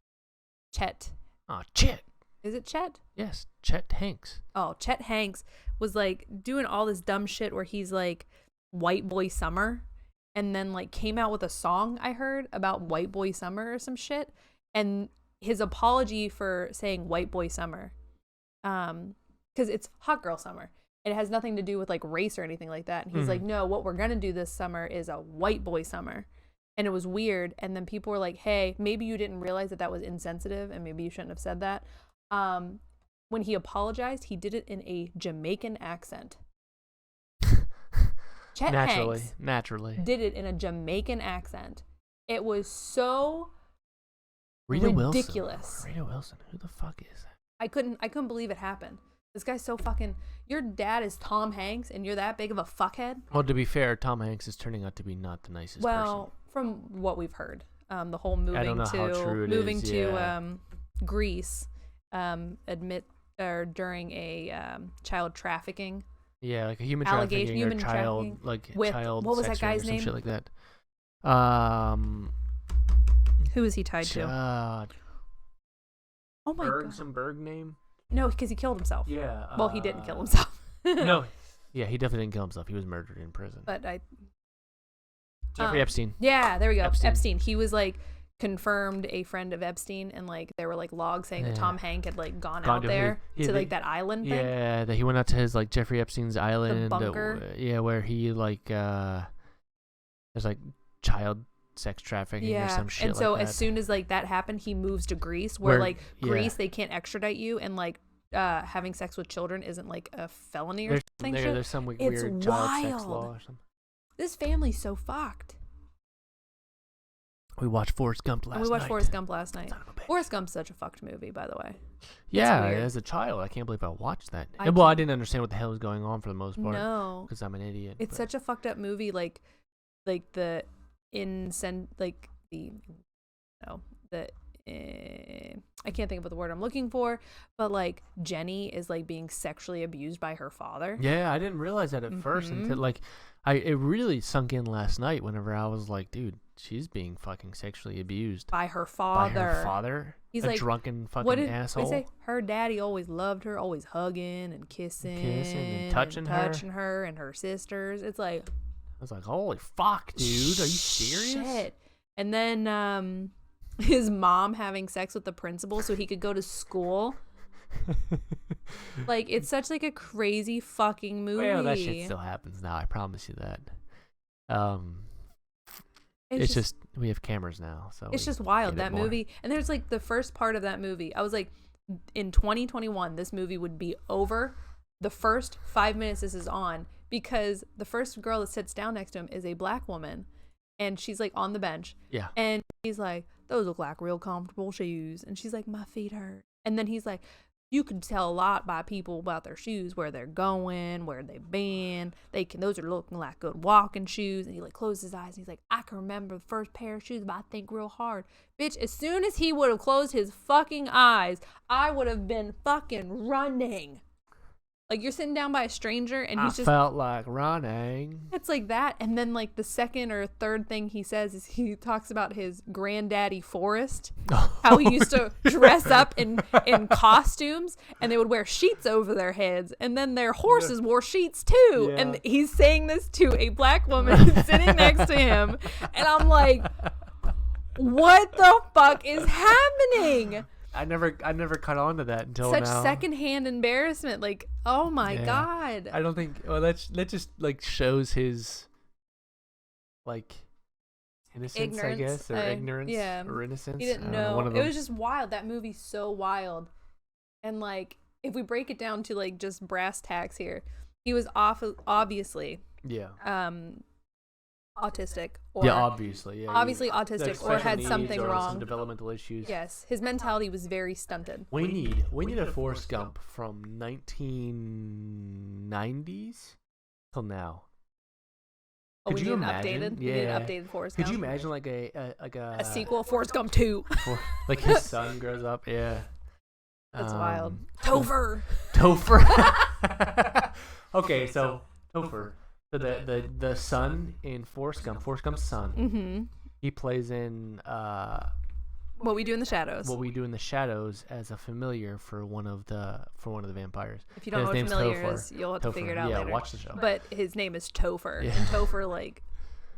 B: Chet.
A: Oh, Chet.
B: Is it Chet?
A: Yes, Chet Hanks.
B: Oh, Chet Hanks was like doing all this dumb shit where he's like white boy summer, and then like came out with a song I heard about white boy summer or some shit, and his apology for saying white boy summer, because it's hot girl summer. It has nothing to do with like race or anything like that. And he's like, no, what we're gonna do this summer is a white boy summer. And it was weird. And then people were like, hey, maybe you didn't realize that was insensitive, and maybe you shouldn't have said that. When he apologized, he did it in a Jamaican accent. Chet Hanks
A: naturally
B: did it in a Jamaican accent. It was so
A: Rita
B: ridiculous.
A: Wilson. Rita Wilson. Who the fuck is that?
B: I couldn't believe it happened. This guy's so fucking... Your dad is Tom Hanks, and you're that big of a fuckhead?
A: Well, to be fair, Tom Hanks is turning out to be not the nicest person.
B: Well, from what we've heard, the whole moving
A: I don't know how true it is, yeah.
B: Greece, during a child trafficking.
A: Yeah, like a human
B: allegation,
A: trafficking or child, like
B: with,
A: child
B: what was that
A: sex ring
B: guy's
A: or some
B: name?
A: shit like that.
B: Who is he tied to? Oh my god.
A: Some Berg name?
B: No, because he killed himself.
A: Yeah.
B: Well, he didn't kill himself.
A: No. Yeah, he definitely didn't kill himself. He was murdered in prison.
B: But
A: Jeffrey Epstein.
B: Yeah, there we go. Epstein. He was like confirmed a friend of Epstein, and like there were like logs saying that Tom Hanks had like gone out there to like that island thing.
A: Yeah, that he went out to his like Jeffrey Epstein's island.
B: The bunker.
A: Where he like there's like child sex trafficking or some shit.
B: And so
A: like that.
B: as soon as like that happened, he moves to Greece, where like Greece they can't extradite you, and like having sex with children isn't like a felony or something.
A: There's some weird child sex law or something.
B: This family's so fucked.
A: We watched Forrest Gump last night.
B: Forrest Gump's such a fucked movie, by the way.
A: Yeah, as a child, I can't believe I watched that. I didn't understand what the hell was going on for the most part. No, because I'm an idiot.
B: It's such a fucked up movie. I can't think of the word I'm looking for, but like Jenny is like being sexually abused by her father.
A: Yeah, I didn't realize that at first until like it really sunk in last night whenever I was like, dude, she's being fucking sexually abused
B: by her father.
A: He's
B: like
A: fucking asshole.
B: They say her daddy always loved her, always hugging and kissing
A: and touching
B: her and her sisters. It's like,
A: I was like, holy fuck, dude, are you serious?
B: Shit. And then his mom having sex with the principal so he could go to school. Like, it's such like a crazy fucking movie.
A: Well, that shit still happens now, I promise you that. It's just we have cameras now, so
B: it's just wild, that movie. And there's like the first part of that movie, I was like, in 2021 this movie would be over the first 5 minutes this is on, because the first girl that sits down next to him is a black woman, and she's like on the bench, and he's like, those look like real comfortable shoes, and she's like, my feet hurt. And then he's like, you can tell a lot by people about their shoes, where they're going, where they've been. Those are looking like good walking shoes. And he like closes his eyes and he's like, I can remember the first pair of shoes, but I think real hard. Bitch, as soon as he would have closed his fucking eyes, I would have been fucking running. Like, you're sitting down by a stranger and he's just
A: felt like running.
B: It's like that. And then like the second or third thing he says is he talks about his granddaddy Forrest, how he used to dress up in costumes, and they would wear sheets over their heads, and then their horses wore sheets too. Yeah. And he's saying this to a black woman sitting next to him, and I'm like, what the fuck is happening?
A: I never caught on to that until
B: Such
A: now.
B: secondhand embarrassment. Like, oh my God.
A: I don't think. Well, that just like shows his like innocence,
B: Ignorance,
A: I guess, or ignorance, or innocence.
B: He didn't
A: I don't
B: know.
A: one of
B: It
A: them.
B: was just wild. That movie's so wild. And like, if we break it down to like just brass tacks here, he was obviously autistic, or
A: obviously,
B: obviously
A: Like
B: autistic, or
A: special
B: had
A: needs
B: something
A: or
B: wrong.
A: some developmental issues.
B: Yes, his mentality was very stunted.
A: We need a Forrest Gump from 1990s till now.
B: Oh,
A: Could
B: we
A: you
B: need
A: imagine?
B: an updated. We need an updated Forrest
A: Could
B: Gump.
A: you imagine like
B: a sequel, Forrest Gump 2?
A: like his son grows up? Yeah.
B: That's wild. Topher.
A: Okay, so Topher. So the son in Forrest Gump's son.
B: Mm-hmm.
A: He plays in
B: What We Do in the Shadows.
A: What We Do in the Shadows as a familiar for one of the vampires.
B: If you don't know what familiar is, you'll have to figure it out later.
A: Yeah, watch the show.
B: But his name is Topher,
A: Yeah.
B: and Topher, like,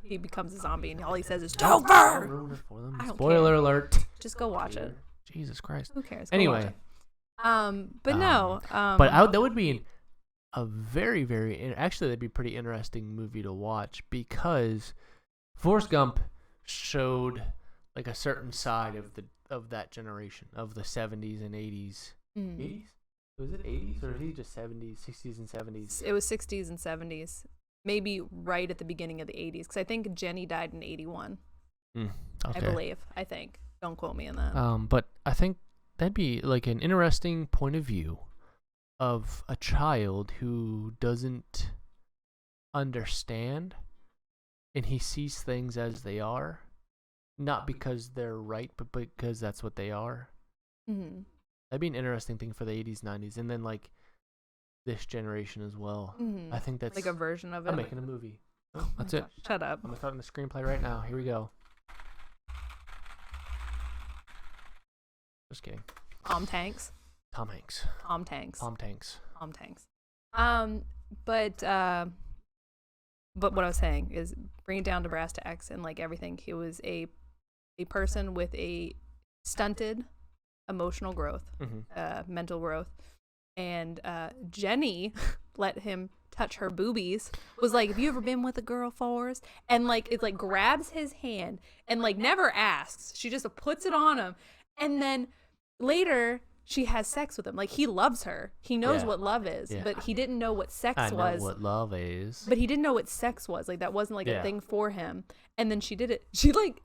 B: he becomes a zombie, and all he says is
A: Don't
B: Topher.
A: ruin it for them.
B: I don't
A: Spoiler
B: care.
A: alert.
B: Just go watch it.
A: Jesus Christ.
B: Who cares? Go
A: Anyway.
B: watch it. But no.
A: But that would be a very, very actually that'd be a pretty interesting movie to watch, because Forrest Gump showed like a certain side of that generation of the 70s and 80s. 80s? Was it 80s or is he just 70s, 60s and 70s?
B: It was 60s and 70s. Maybe right at the beginning of the 80s, because I think Jenny died in 81.
A: Okay.
B: I believe. I think. Don't quote me on that.
A: But I think that'd be like an interesting point of view of a child who doesn't understand, and he sees things as they are, not because they're right, but because that's what they are.
B: Mm-hmm.
A: That'd be an interesting thing for the 80s, 90s, and then like this generation as well.
B: Mm-hmm.
A: I think that's
B: like a version of it.
A: I'm making a movie. Oh, that's it.
B: Shut up.
A: I'm starting the screenplay right now. Here we go. Just kidding.
B: Tom Hanks.
A: Tom Hanks.
B: But what I was saying is, bring it down to brass tacks and like everything. He was a person with a stunted emotional growth, mental growth, and Jenny let him touch her boobies. Was like, have you ever been with a girl, Forrest? And like, it like grabs his hand and like never asks. She just puts it on him, and then later she has sex with him. Like, he loves her. He knows what love is, but he didn't know what sex was.
A: I know what love is.
B: But he didn't know what sex was. Like, that wasn't like a thing for him. And then she did it. She like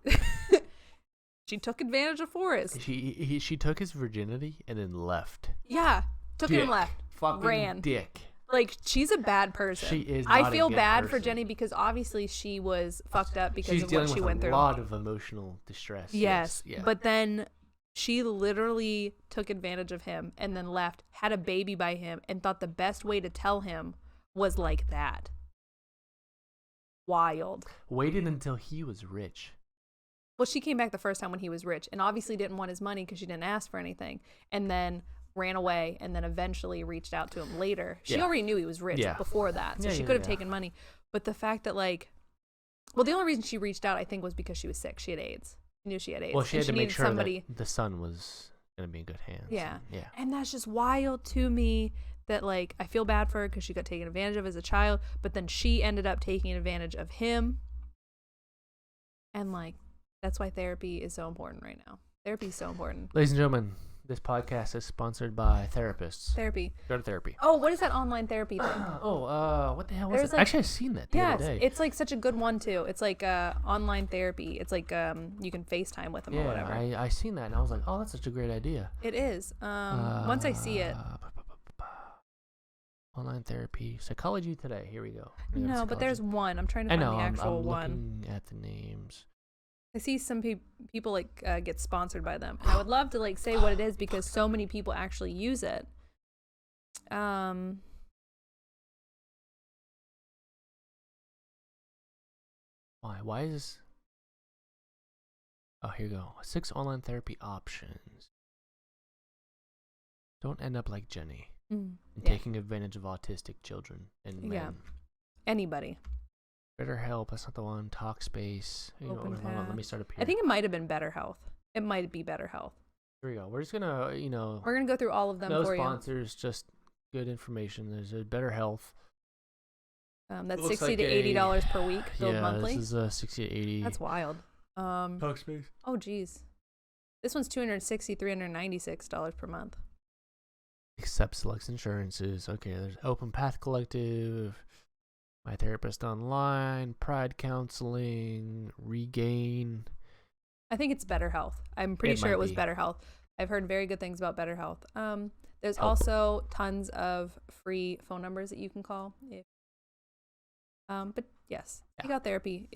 B: she took advantage of Forrest.
A: She took his virginity and then left.
B: Yeah, took him and left.
A: Fucking
B: ran.
A: Dick.
B: Like, she's a bad person.
A: She is.
B: I feel bad for Jenny, because obviously she was fucked up because of what she went through.
A: She's dealing with a lot of emotional distress.
B: Yes.
A: Yeah.
B: But then she literally took advantage of him and then left, had a baby by him, and thought the best way to tell him was like that. Wild.
A: Waited until he was rich.
B: Well, she came back the first time when he was rich, and obviously didn't want his money because she didn't ask for anything, and then ran away, and then eventually reached out to him later. She already knew he was rich before that, so she could have taken money. But the fact that, like, well, the only reason she reached out, I think, was because she was sick. She had AIDS. She knew she had AIDS.
A: Well, she had to make sure
B: somebody...
A: that the son was going to be in good hands.
B: Yeah.
A: Yeah.
B: And that's just wild to me that, like, I feel bad for her because she got taken advantage of as a child, but then she ended up taking advantage of him. And, like, that's why therapy is so important right now. Therapy is so important.
A: Ladies and gentlemen, this podcast is sponsored by therapists.
B: Therapy.
A: Go to therapy.
B: Oh, what is that online therapy thing?
A: What the hell was it?
B: Like,
A: actually, I've seen that the other day.
B: It's like such a good one too. It's like online therapy. It's like you can FaceTime with them or whatever.
A: I seen that and I was like, oh, that's such a great idea.
B: It is. Once I see it.
A: Online therapy, Psychology Today. Here we go.
B: No, but there's one. I'm trying to find the actual
A: I'm
B: one.
A: looking at the names.
B: I see some people like get sponsored by them. And I would love to like say what it is because so many people actually use it. Why?
A: Why is this? Oh, here you go. 6 online therapy options. Don't end up like Jenny and taking advantage of autistic children and men.
B: Yeah. Anybody.
A: BetterHelp, that's not the one. Talkspace. Hold on, let me start up here.
B: I think it might have been Better Health. It might be Better Health.
A: Here we go. We're just gonna,
B: We're gonna go through all of them
A: no
B: for
A: sponsors, just good information. There's a Better Health.
B: you. That's
A: looks
B: $60
A: like
B: to $80 per week, billed
A: Yeah,
B: monthly.
A: this is 60 to 80.
B: That's wild.
A: Talkspace.
B: Oh geez, this one's $396 per month.
A: Except selects insurances. Okay, there's Open Path Collective, My Therapist Online, Pride Counseling, Regain.
B: I think it's Better Health. I'm pretty sure
A: might
B: it was
A: be.
B: Better Health. I've heard very good things about Better Health. There's
A: Help.
B: also tons of free phone numbers that you can call. But yes,
A: Yeah.
B: take out therapy.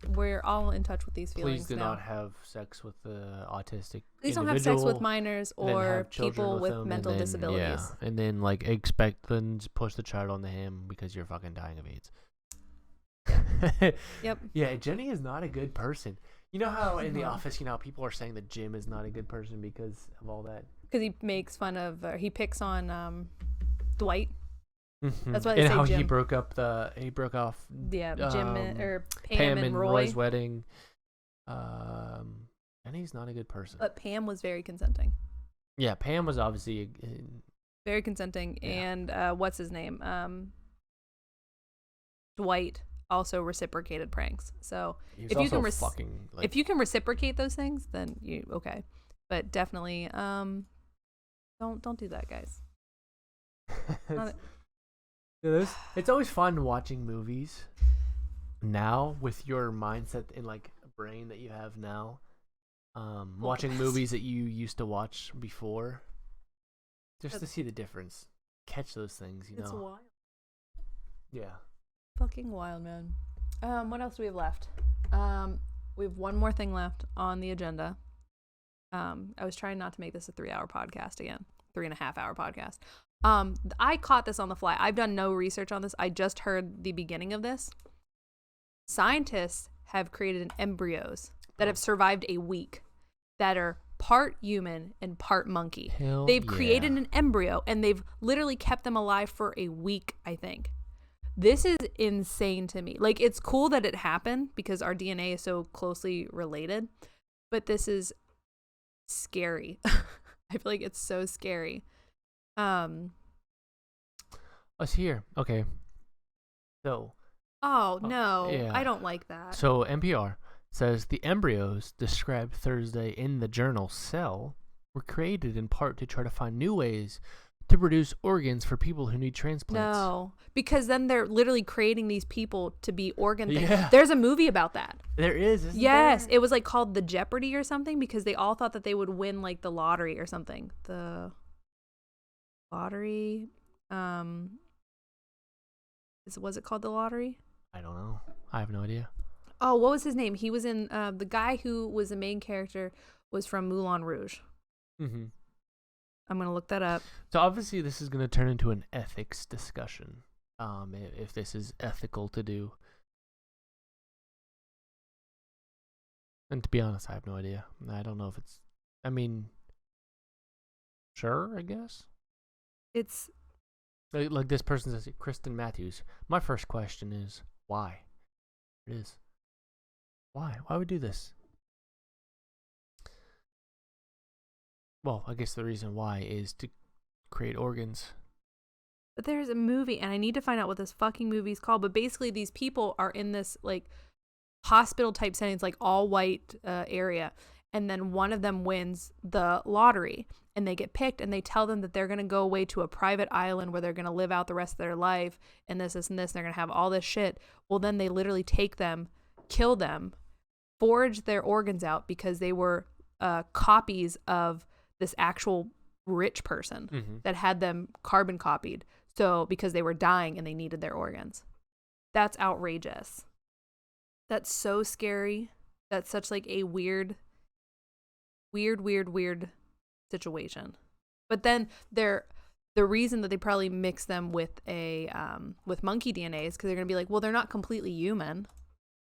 B: We're all in touch with these feelings
A: Please do
B: now.
A: not have sex with the autistic
B: Please don't have sex with
A: individual,
B: minors
A: and then
B: or
A: have children
B: people with
A: them,
B: mental
A: and then,
B: disabilities.
A: Yeah, and then like expect them to push the child onto him because you're fucking dying of AIDS.
B: Yep.
A: Yeah, Jenny is not a good person. You know how in The
B: No.
A: Office, people are saying that Jim is not a good person because of all that.
B: Because he makes fun of, he picks on Dwight.
A: Mm-hmm.
B: That's why they
A: and
B: say
A: how
B: Jim.
A: he broke off
B: Yeah, Jim or Pam,
A: Pam
B: and
A: and
B: Roy.
A: Roy's wedding. And he's not a good person.
B: But Pam was very consenting.
A: Yeah, Pam was obviously
B: Very consenting.
A: Yeah.
B: And what's his name? Dwight also reciprocated pranks. So
A: he was
B: if you
A: also
B: can
A: fucking like,
B: if you can reciprocate those things, then you okay. But definitely don't do that, guys.
A: it's always fun watching movies now with your mindset and like brain that you have now. Watching movies that you used to watch before, just to see the difference, catch those things.
B: It's wild.
A: Yeah.
B: Fucking wild, man. What else do we have left? We have one more thing left on the agenda. I was trying not to make this a 3-hour podcast again. 3.5-hour podcast. I caught this on the fly. I've done no research on this. I just heard the beginning of this. Scientists have created embryos that have survived a week that are part human and part monkey. They've created an embryo and they've literally kept them alive for a week, I think. This is insane to me. Like, it's cool that it happened because our DNA is so closely related, but this is scary. I feel like it's so scary.
A: Us here. Okay. So.
B: Oh, no.
A: Yeah.
B: I don't like that.
A: So NPR says the embryos described Thursday in the journal Cell were created in part to try to find new ways to produce organs for people who need transplants.
B: No, because then they're literally creating these people to be organ things.
A: Yeah.
B: There's a movie about that.
A: There is, isn't
B: Yes,
A: there?
B: it was like called The Jeopardy or something because they all thought that they would win like the lottery or something. The lottery, was it called The Lottery?
A: I don't know. I have no idea.
B: Oh, what was his name? He was in the guy who was the main character was from Moulin Rouge.
A: Mm-hmm.
B: I'm gonna look that up.
A: So obviously this is going to turn into an ethics discussion. If this is ethical to do. And to be honest, I have no idea. I don't know if it's. I mean, sure, I guess.
B: It's
A: Like this person says, Kristen Matthews. My first question is why? It is. Why? Why would we do this? Well, I guess the reason why is to create organs.
B: But there's a movie, and I need to find out what this fucking movie is called. But basically, these people are in this like hospital type settings, like all white area, and then one of them wins the lottery, and they get picked, and they tell them that they're gonna go away to a private island where they're gonna live out the rest of their life, and this, and this, and they're gonna have all this shit. Well, then they literally take them, kill them, forge their organs out because they were copies of this actual rich person that had them carbon copied. So because they were dying and they needed their organs. That's outrageous. That's so scary. That's such like a weird situation. But then the reason that they probably mix them with with monkey DNA is because they're gonna be like, well, they're not completely human.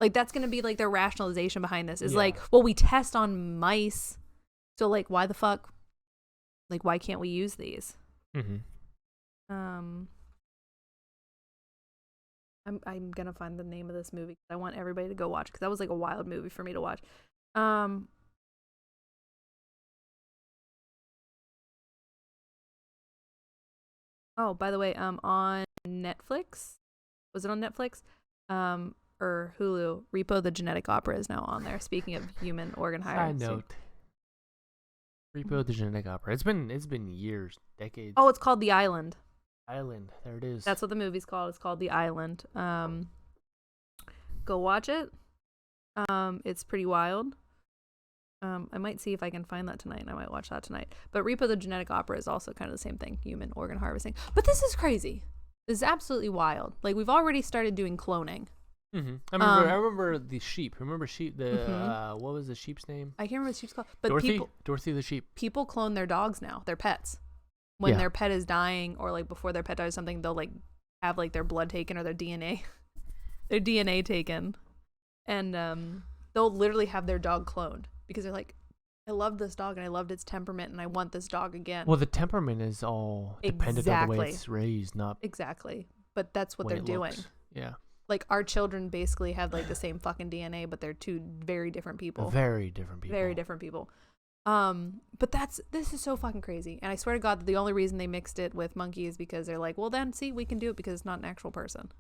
B: Like that's gonna be like their rationalization behind this is like, well, we test on mice, so like why the fuck? Like, why can't we use these? I'm gonna find the name of this movie because I want everybody to go watch because that was like a wild movie for me to watch. Oh, by the way, on Netflix, was it on Netflix? Or Hulu, Repo the Genetic Opera is now on there. Speaking of human organ
A: Side
B: harvesting.
A: note. Repo the Genetic Opera. It's been years, decades.
B: Oh, it's called The Island.
A: Island. There it is.
B: That's what the movie's called. It's called The Island. Go watch it. It's pretty wild. I might see if I can find that tonight, and I might watch that tonight. But Repo the Genetic Opera is also kind of the same thing, human organ harvesting. But this is crazy. This is absolutely wild. Like, we've already started doing cloning.
A: Mm-hmm. I remember the sheep. Remember sheep?
B: Mm-hmm.
A: What was the sheep's name?
B: I can't remember the sheep's called. But
A: Dorothy the sheep.
B: people clone their dogs now, their pets. When their pet is dying, or like before their pet dies or something, they'll like have like their blood taken or their DNA taken, and they'll literally have their dog cloned because they're like, I loved this dog and I loved its temperament and I want this dog again.
A: Well, the temperament is all dependent on the way it's raised, not
B: exactly. But that's what they're doing.
A: Looks. Yeah.
B: Like, our children basically have like the same fucking DNA, but they're two very different people.
A: Very different people.
B: Very different people. But this is so fucking crazy. And I swear to God that the only reason they mixed it with monkey is because they're like, well then, see, we can do it because it's not an actual person.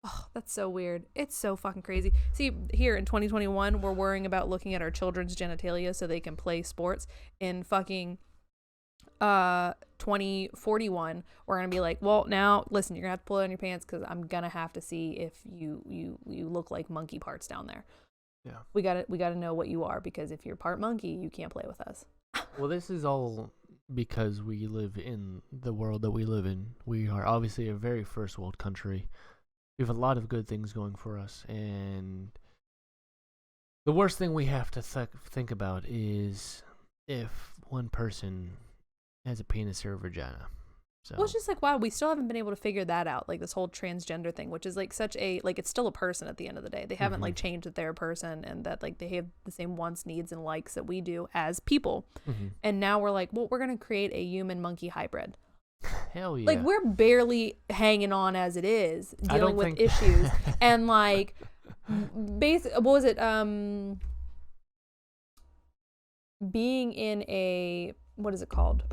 B: Oh, that's so weird. It's so fucking crazy. See, here in 2021, we're worrying about looking at our children's genitalia so they can play sports. In fucking 2041, we're gonna be like, well, now listen, you're gonna have to pull it on your pants because I'm gonna have to see if you look like monkey parts down there.
A: Yeah,
B: we gotta know what you are, because if you're part monkey, you can't play with us.
A: Well, this is all because we live in the world that we live in. We are obviously a very first world country. We have a lot of good things going for us, and the worst thing we have to think about is if one person has a penis or a vagina. So.
B: Well, it's just like, wow, we still haven't been able to figure that out, like this whole transgender thing, which is like such a, like, it's still a person at the end of the day. They haven't like changed that they're a person and that like they have the same wants, needs, and likes that we do as people. And now we're like, well, we're gonna create a human monkey hybrid.
A: Hell yeah.
B: Like, we're barely hanging on as it is, dealing with issues. And like, what was it? Being in a, what is it called?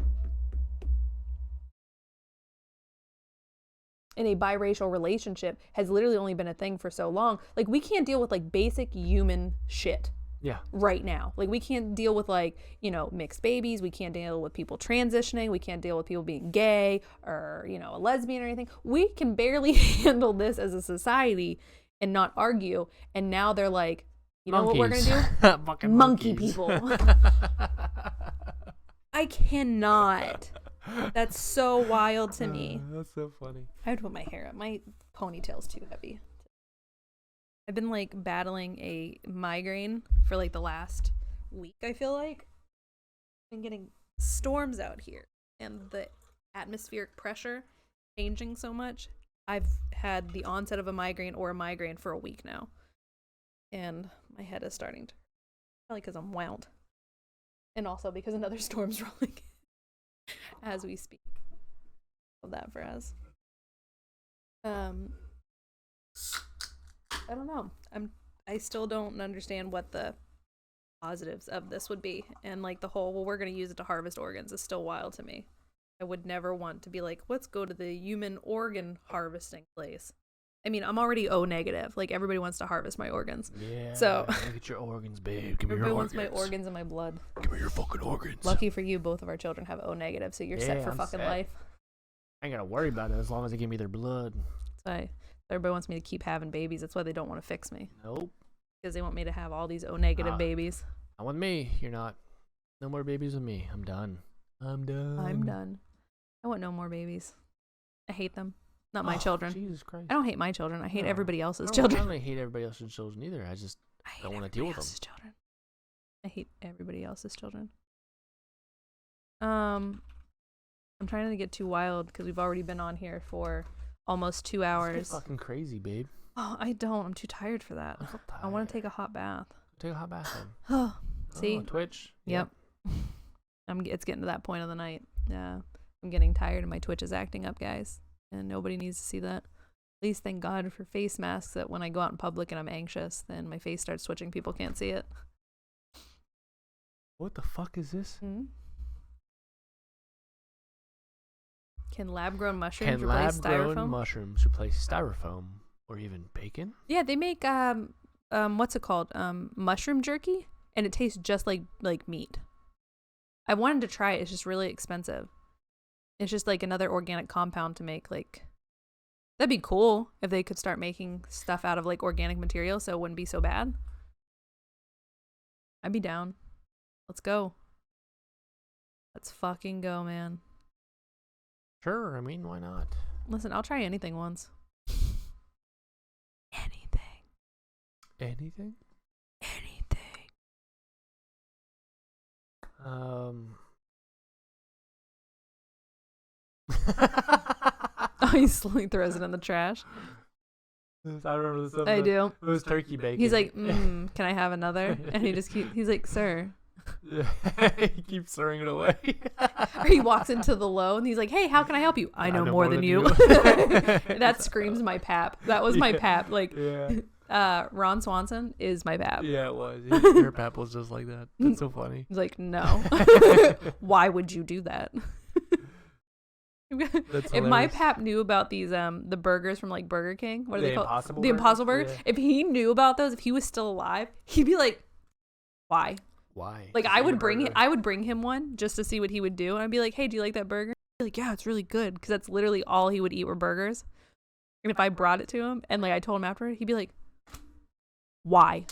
B: In a biracial relationship has literally only been a thing for so long. Like, we can't deal with like basic human shit.
A: Yeah.
B: Right now. Like, we can't deal with like, you know, mixed babies. We can't deal with people transitioning. We can't deal with people being gay or, you know, a lesbian or anything. We can barely handle this as a society and not argue. And now they're like, you know what we're going to do?
A: Fucking
B: monkey
A: monkeys.
B: people. I cannot. That's so wild to me.
A: That's so funny.
B: I have to put my hair up. My ponytail's too heavy. I've been like battling a migraine for like the last week, I feel like. I've been getting storms out here and the atmospheric pressure changing so much. I've had the onset of a migraine or a migraine for a week now. And my head is starting to, probably because I'm wound. And also because another storm's rolling as we speak. Love that for us. I don't know. I still don't understand what the positives of this would be. And like the whole, well, we're going to use it to harvest organs is still wild to me. I would never want to be like, let's go to the human organ harvesting place. I mean, I'm already O negative. Like, everybody wants to harvest my organs.
A: Yeah.
B: So
A: Get your organs, babe. Give me your organs.
B: everybody wants my organs and my blood.
A: Give me your fucking organs.
B: Lucky for you, both of our children have O negative, so you're set for
A: I'm
B: fucking
A: set.
B: life.
A: I ain't gotta worry about it as long as they give me their blood.
B: So everybody wants me to keep having babies. That's why they don't want to fix me.
A: Nope.
B: Because they want me to have all these O negative babies.
A: Not with me. You're not. No more babies with me. I'm done. I'm done.
B: I want no more babies. I hate them. Not my children.
A: Jesus Christ.
B: I don't hate my children. I hate everybody else's
A: I
B: children.
A: don't hate everybody else's children either. I just don't want to deal with them.
B: Children. I hate everybody else's children. I'm trying to get too wild because we've already been on here for almost 2 hours.
A: It's fucking crazy, babe.
B: Oh, I don't. I'm too tired for that. I want to take a hot bath.
A: Take a hot bath then.
B: See?
A: Twitch.
B: Yep. It's getting to that point of the night. Yeah. I'm getting tired and my Twitch is acting up, guys. And nobody needs to see that. At least thank God for face masks that when I go out in public and I'm anxious, then my face starts twitching. People can't see it.
A: What the fuck is this?
B: Mm-hmm. Can lab-grown mushrooms
A: Can
B: replace
A: lab-grown
B: styrofoam?
A: mushrooms replace styrofoam or even bacon?
B: Yeah, they make what's it called? Mushroom jerky, and it tastes just like meat. I wanted to try it. It's just really expensive. It's just like another organic compound to make. Like, that'd be cool if they could start making stuff out of like organic material, so it wouldn't be so bad. I'd be down. Let's go. Let's fucking go, man.
A: Sure, I mean, why not?
B: Listen, I'll try anything once. Anything.
A: Anything?
B: Anything. Oh, he slowly throws it in the trash.
A: I remember this.
B: I do.
A: It was turkey bacon.
B: He's like, can I have another? And he's like, sir.
A: He keeps throwing it away.
B: Or he walks into the low and he's like, hey, how can I help you? I know more than you. That screams my pap. That was my pap. Like, Ron Swanson is my pap.
A: Yeah, it was. Your pap was just like that. That's so funny.
B: He's like, no. Why would you do that? If my pap knew about these the burgers from like Burger King, what are they called? The Impossible Burger. Yeah. If he knew about those, if he was still alive, he'd be like, why? Like, I would bring him one just to see what he would do, and I'd be like, hey, do you like that burger? He'd be like, yeah, it's really good, because that's literally all he would eat were burgers. And if I brought it to him and like I told him after, he'd be like, why?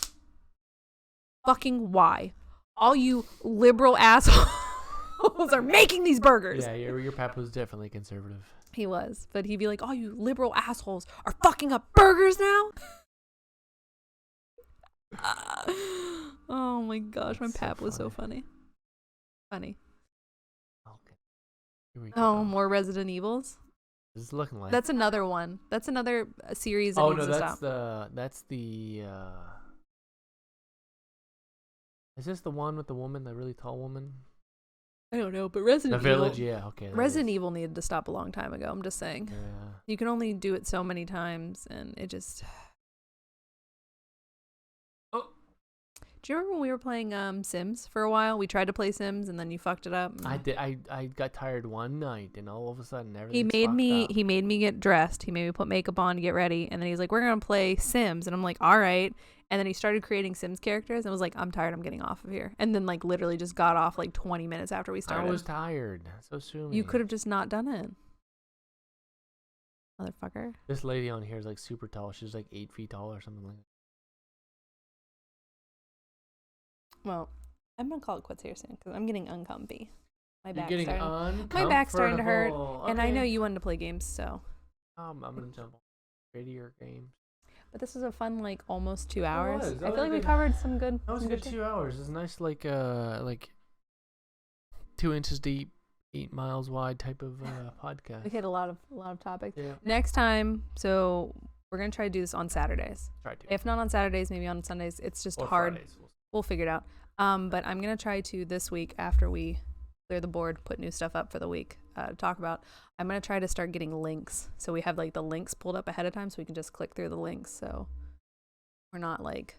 B: Fucking why? All you liberal assholes are making these burgers.
A: Yeah, your pap was definitely conservative.
B: He was, but he'd be like, all you liberal assholes are fucking up burgers now. Oh my gosh, my pap was so funny. Okay. Here we go. Oh, more Resident Evils.
A: This is looking like.
B: That's another one. That's another series that needs to stop.
A: That's the Is this the one with the woman, the really tall woman?
B: I don't know, but Resident Evil.
A: The Village, yeah, okay.
B: Resident Evil needed to stop a long time ago. I'm just saying.
A: Yeah.
B: You can only do it so many times, and it just. Do you remember when we were playing Sims for a while? We tried to play Sims and then you fucked it up.
A: I did. I got tired one night and all of a sudden everything.
B: He made me get dressed. He made me put makeup on to get ready, and then he's like, "We're gonna play Sims," and I'm like, "All right." And then he started creating Sims characters and was like, "I'm tired. I'm getting off of here." And then like literally just got off like 20 minutes after we started.
A: I was tired. So soon.
B: You could have just not done it, motherfucker.
A: This lady on here is like super tall. She's like 8 feet tall or something like that.
B: Well, I'm gonna call it quits here soon because I'm getting uncomfy. My back's starting to hurt, and I know you wanted to play games, so.
A: I'm gonna jump on prettier games.
B: But this was a fun, like, almost 2 hours.
A: I
B: feel like we covered some good.
A: That was a good 2 hours. It's nice, like 2 inches deep, 8 miles wide type of podcast.
B: We hit a lot of topics.
A: Yeah.
B: Next time, so we're gonna try to do this on Saturdays.
A: Try to.
B: If not on Saturdays, maybe on Sundays. It's just
A: or
B: hard.
A: Fridays.
B: We'll figure it out. But I'm gonna try to this week after we clear the board, put new stuff up for the week to talk about. I'm gonna try to start getting links, so we have like the links pulled up ahead of time, so we can just click through the links. So we're not like.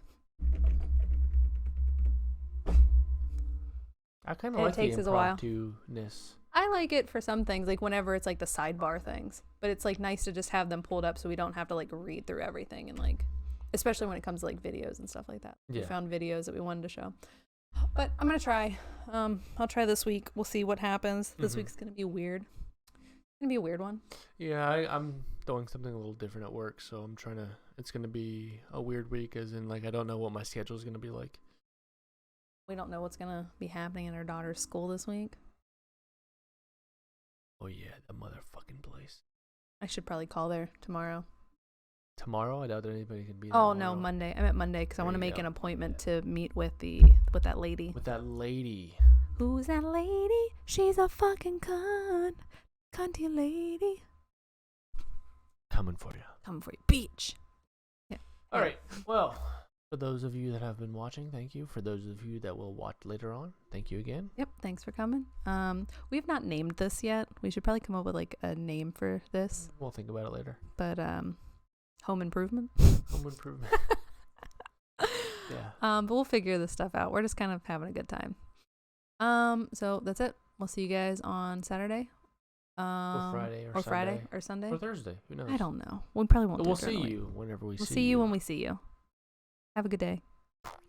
A: I kind of like the impromptu-ness.
B: I like it for some things, like whenever it's like the sidebar things, but it's like nice to just have them pulled up so we don't have to like read through everything and like. Especially when it comes to like videos and stuff like that. Yeah. We found videos that we wanted to show. But I'm going to try. I'll try this week. We'll see what happens. This week's going to be weird. It's going to be a weird one.
A: Yeah, I'm doing something a little different at work, so I'm trying to. It's going to be a weird week, as in, like, I don't know what my schedule is going to be like.
B: We don't know what's going to be happening in our daughter's school this week.
A: Oh, yeah, that motherfucking place.
B: I should probably call there tomorrow.
A: Tomorrow? I doubt anybody can be there.
B: Oh, no, Monday. I meant Monday because I want to make an appointment to meet with that lady.
A: With that lady.
B: Who's that lady? She's a fucking cunt. Cunty lady.
A: Coming for you.
B: Coming for you. Beach. Yeah.
A: All right. Well, for those of you that have been watching, thank you. For those of you that will watch later on, thank you again.
B: Yep. Thanks for coming. We have not named this yet. We should probably come up with like a name for this.
A: We'll think about it later.
B: But, Home Improvement.
A: Home Improvement. Yeah.
B: But we'll figure this stuff out. We're just kind of having a good time. So that's it. We'll see you guys on Saturday.
A: Or Friday or
B: Friday
A: Sunday.
B: or Sunday
A: Or Thursday. Who knows?
B: I don't know. We probably won't.
A: But we'll see you whenever we see you.
B: We'll see you when we see you. Have a good day.